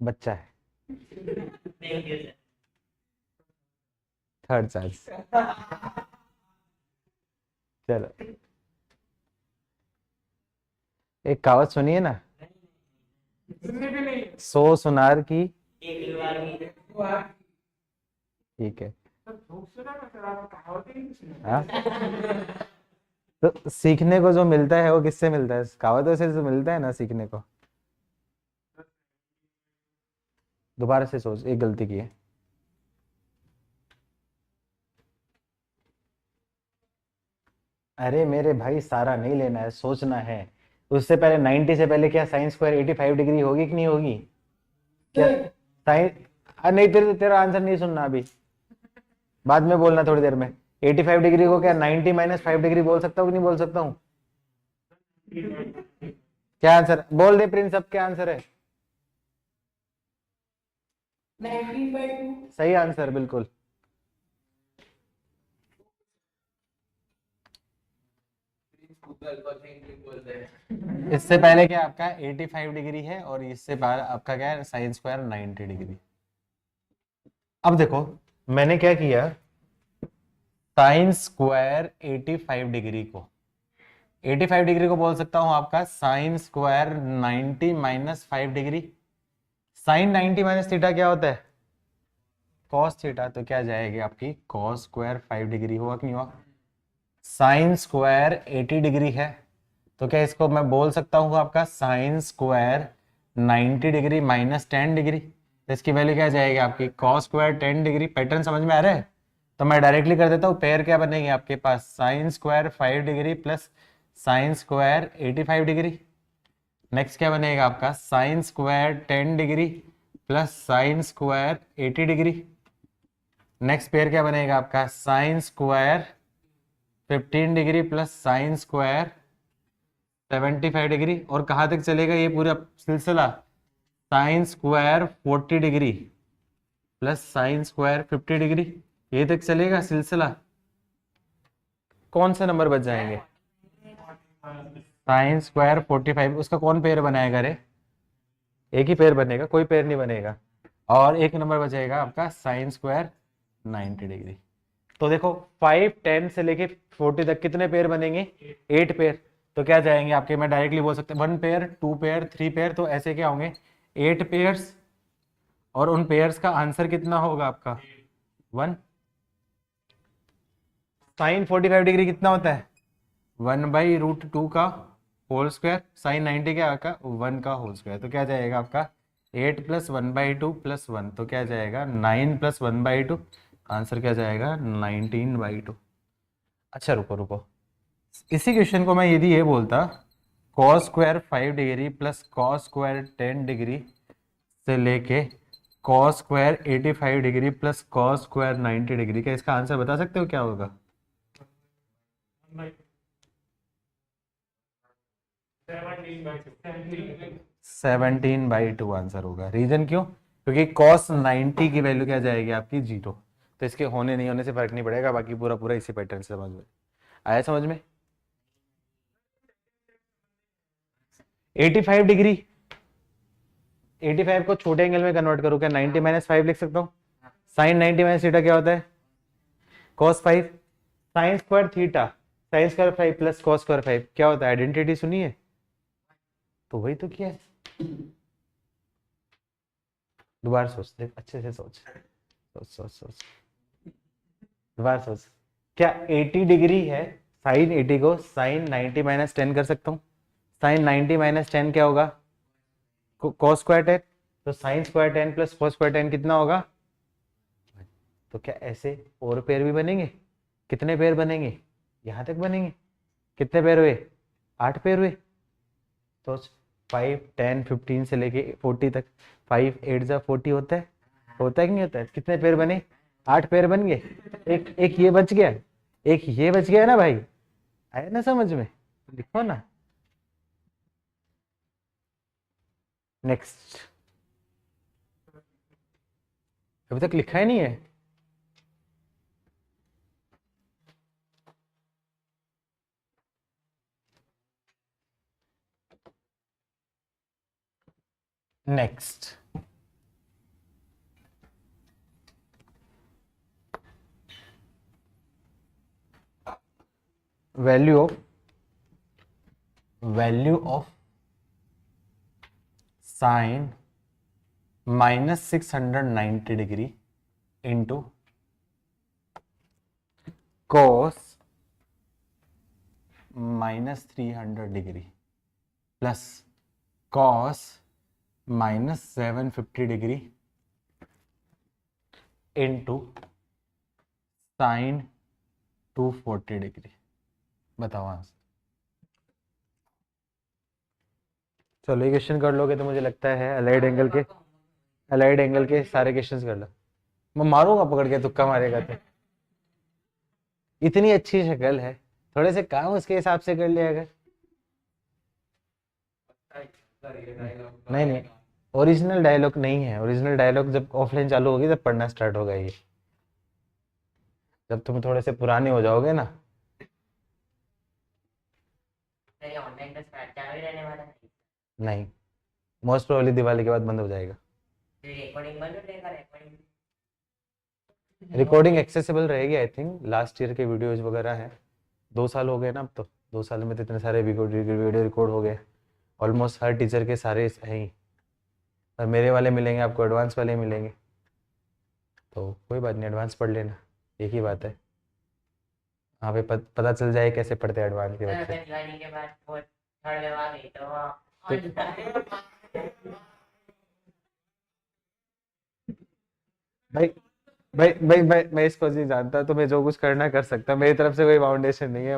बच्चा है, Thank you, sir. Third chance. चलो, एक कहावत सुनिए ना, सुनने भी नहीं 100 सुनार की। एक बार भी हुआ ठीक है, तो भूख से ना सर आप कहावत ही नहीं सुनी। हाँ तो सीखने को जो मिलता है वो किससे मिलता है? कहावतों से जो मिलता है ना सीखने को। दोबारा से सोच, एक गलती की है। अरे मेरे भाई, सारा नहीं लेना है, सोचना है। उससे पहले 90 से पहले क्या साइन स्क्वायर 85 डिग्री होगी कि नहीं होगी? क्या साइन? नहीं, तेरा आंसर नहीं सुनना अभी, बाद में बोलना थोड़ी देर में। 85 डिग्री को क्या 90 माइनस 5 डिग्री बोल सकता हूँ कि नहीं बोल सकता हूँ? क्या आंसर बोल दे प्रिंस, अब क्या आंसर है? 19/2। सही आंसर, बिल्कुल। गूगल को थिंक बोलते हैं। इससे पहले क्या आपका 85 डिग्री है और इससे बाहर आपका क्या है साइन स्क्वायर 90 डिग्री। अब देखो मैंने क्या किया, साइन स्क्वायर 85 डिग्री को 85 डिग्री को बोल सकता हूं आपका sine square 90 minus 5 degree. Sine 90 minus theta क्या होता है? Cos theta. तो क्या जाएगी आपकी कॉस स्क्वायर 5 डिग्री, हुआ कि नहीं हुआ? साइन स्क्वायर 80 डिग्री है तो क्या इसको मैं बोल सकता हूँ आपका sine square 90 degree minus 10 degree. तो इसकी वैल्यू क्या जाएगी आपकी कॉस स्क्वायर 10 डिग्री। पैटर्न समझ में आ रहा है? तो मैं डायरेक्टली कर देता हूँ, पेयर क्या बनेगी आपके पास sine square 5 degree plus sine square 85 degree. Next क्या बनेगा आपका sine square 10 degree plus sine square 80 degree. Next pair क्या बनेगा आपका sine square 15 degree plus sine square 75 degree. और कहाँ तक चलेगा ये पूरा सिलसिला? Sine square 40 degree plus sine square 50 degree, ये तक चलेगा सिलसिला। कौन सा नंबर बच जाएंगे? साइन स्क्वायर 45, उसका कौन पेयर बनाएगा रे? एक ही पेयर बनेगा, कोई पेयर नहीं बनेगा। और एक नंबर बचेगा आपका साइन स्क्वायर 90 डिग्री। तो देखो 5, 10 से लेके 40 तक कितने पेयर बनेंगे? 8 पेयर। तो क्या जाएंगे आपके, मैं डायरेक्टली बोल सकते हैं 1 पेयर, 2 पेयर, 3 पेयर, तो ऐसे क्या होंगे 8 पेयर्स। और उन पेयर्स का आंसर कितना होगा आपका 1। साइन 45 डिग्री कितना होता है 1/√2 का होल स्क्वायर। साइन 90 क्या का 1 का होल स्क्वायर। तो क्या जाएगा आपका 8 + 1/2 + 1, तो क्या जाएगा 9 + 1/2। आंसर क्या जाएगा 19/2। अच्छा रुको रुको, इसी क्वेश्चन को मैं यदि ये बोलता cos square 5 degree plus cos square 10 degree से लेके cos square 85 degree plus cos square 90 degree, का इसका आंसर बता सकते हो क्या होगा? 17/2 आंसर होगा। रीजन क्यों? क्योंकि cos 90 की वैल्यू क्या जाएगी आपकी 0। तो इसके होने नहीं होने से फर्क नहीं पड़ेगा, बाकी पूरा पूरा इसी पैटर्न से समझ में आया। समझ में 85 डिग्री, 85 को छोटे एंगल में कन्वर्ट करूँ क्या 90 - 5 लिख सकता हूँ? साइन 90 - थीटा क्या होता है cos 5। Sign square theta sine square 5 plus cos square 5 क्या होता है? आइडेंटिटी सुनिए, तो वही तो किया है। दोबारा सोच, देख अच्छे से सोच सोच सोच सोच, दोबारा सोच। क्या 80 डिग्री है, साइन 80 को साइन 90 - 10 कर सकता हूँ? साइन 90 - 10 क्या होगा cos स्क्वायर 10। तो sign square 10 plus cos square 10 कितना होगा? तो क्या ऐसे और पेयर भी बनेंगे? कितने पेयर बनेंगे? यहां तक बनेंगे। कितने पेयर हुए? 8 पेयर हुए। सोच 5 10 15 से लेके 40 तक, 5 8 जा 40 होता है कि नहीं होता है? कितने पेयर बने? 8 पेयर बन गए। एक एक ये बच गया, एक ये बच गया ना भाई, आया ना समझ में? लिखो ना। नेक्स्ट, अभी तक लिखा ही नहीं है। Next, value of sine -690 degree into cos -300 degree plus cos -750 degree into sine 240 degree. बताओ आंसर। चलो ये क्वेश्चन कर लोगे तो मुझे लगता है अलाइड एंगल के सारे क्वेश्चंस कर लो। मैं मारूंगा पकड़ के, तुक्का मारेगा तो। इतनी अच्छी शक्ल है, थोड़े से काम उसके हिसाब से कर लिया अगर। नहीं, ओरिजिनल डायलॉग नहीं है। ओरिजिनल डायलॉग जब ऑफलाइन चालू होगी तब पढ़ना स्टार्ट होगा ये। जब तुम थोड़े से पुराने हो जाओगे ना। ऑनलाइन का स्टार्ट चालू ही रहने वाला है। नहीं, मोस्ट प्रोबेबली दिवाली के बाद बंद हो जाएगा। रिकॉर्डिंग बंद हो जाएगा। रिकॉर्डिंग एक्सेसिबल रहेगी आई थिंक। लास्ट ईयर के वीडियोज वगैरह हैं। 2 साल हो गए ना अब तो। 2 साल में तो इतने सारे वीडियो रिकॉर्ड हो गए। ऑलमोस्ट हर टीचर के सारे हैं ही। और मेरे वाले मिलेंगे आपको, एडवांस वाले मिलेंगे। तो कोई बात नहीं, एडवांस पढ़ लेना, एक ही बात है। वहाँ पे पता चल जाए कैसे पढ़ते हैं एडवांस के बच्चे। दिवाली के बाद वो थर्ड वेव आ गई तो भाई मैं इसको नहीं जानता, तो मैं जो कुछ करना कर सकता। मेरी तरफ से कोई फाउंडेशन नहीं है।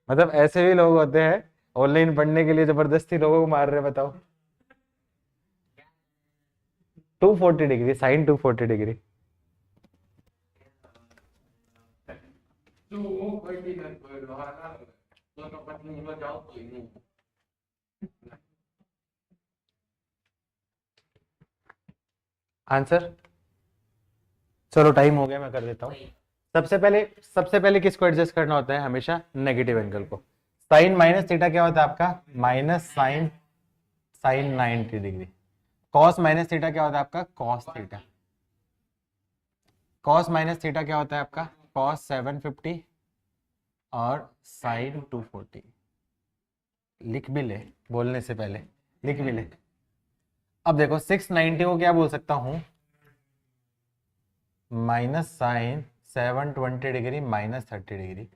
मतलब ऐसे भी लोग होते हैं ऑनलाइन पढ़ने के लिए जबरदस्ती लोगों को मार रहे। बताओ 240 डिग्री, साइन 240 डिग्री। आंसर चलो टाइम हो गया, मैं कर देता हूँ। सबसे पहले किसको एडजस्ट करना होता है? हमेशा नेगेटिव एंगल को। साइन माइनस थीटा क्या होता है आपका? Minus sine 90 degree. Cos minus theta क्या होता है आपका? Cos theta. Cos minus theta क्या होता है आपका? कॉस 750 और साइन 240। लिख भी ले, बोलने से पहले लिख भी ले। अब देखो 690 को क्या बोल सकता हूं? Minus sine 720 degree -30 degree.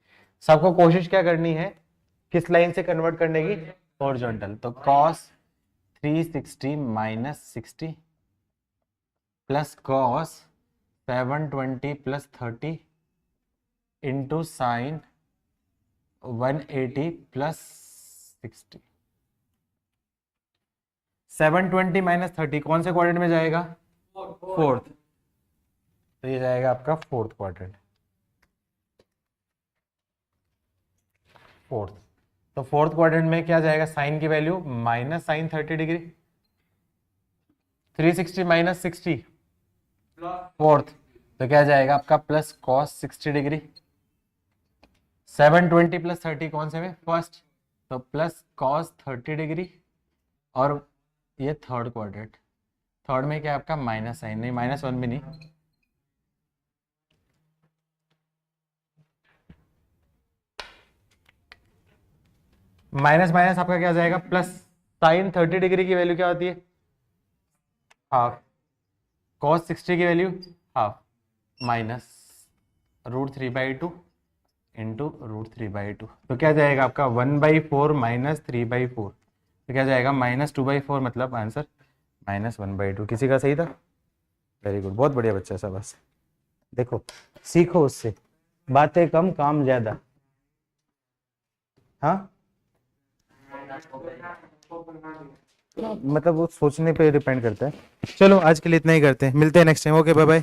सबको कोशिश क्या करनी है? किस लाइन से कन्वर्ट करने की? हॉरिजॉन्टल। तो cos 360 -60 plus cos 720 plus 30 into sine 180 plus 60। 720 -30 कौन से क्वाड्रेंट में जाएगा? फोर्थ। तो ये जाएगा आपका फोर्थ क्वाड्रेंट। फोर्थ। तो फोर्थ क्वाड्रेंट में क्या जाएगा? साइन की value minus sine 30 degree, 360 -60 fourth. तो क्या जाएगा आपका? Plus cos 60 degree. 720 प्लस 30 कौन से में? फर्स्ट। तो प्लस कॉस 30 डिग्री। और ये थर्ड क्वाड्रेंट। थर्ड में क्या आपका? माइनस साइन, नहीं -1 भी नहीं, माइनस माइनस आपका क्या जाएगा? प्लस। साइन 30 डिग्री की वैल्यू क्या होती है? हाफ। कॉस 60 की वैल्यू हाफ, माइनस √3/2 इंटू √3/2। तो क्या जाएगा आपका? 1/4 - 3/4। तो क्या जाएगा? -2/4। मतलब आंसर -1/2। किसी का सही था? वेरी गुड, बहुत बढ़िया बच्चा सब। बस देखो, सीखो उससे, बातें कम काम ज्यादा। हाँ, मतलब वो सोचने पे डिपेंड करता है। चलो आज के लिए इतना ही करते हैं, मिलते हैं next time. Okay bye bye.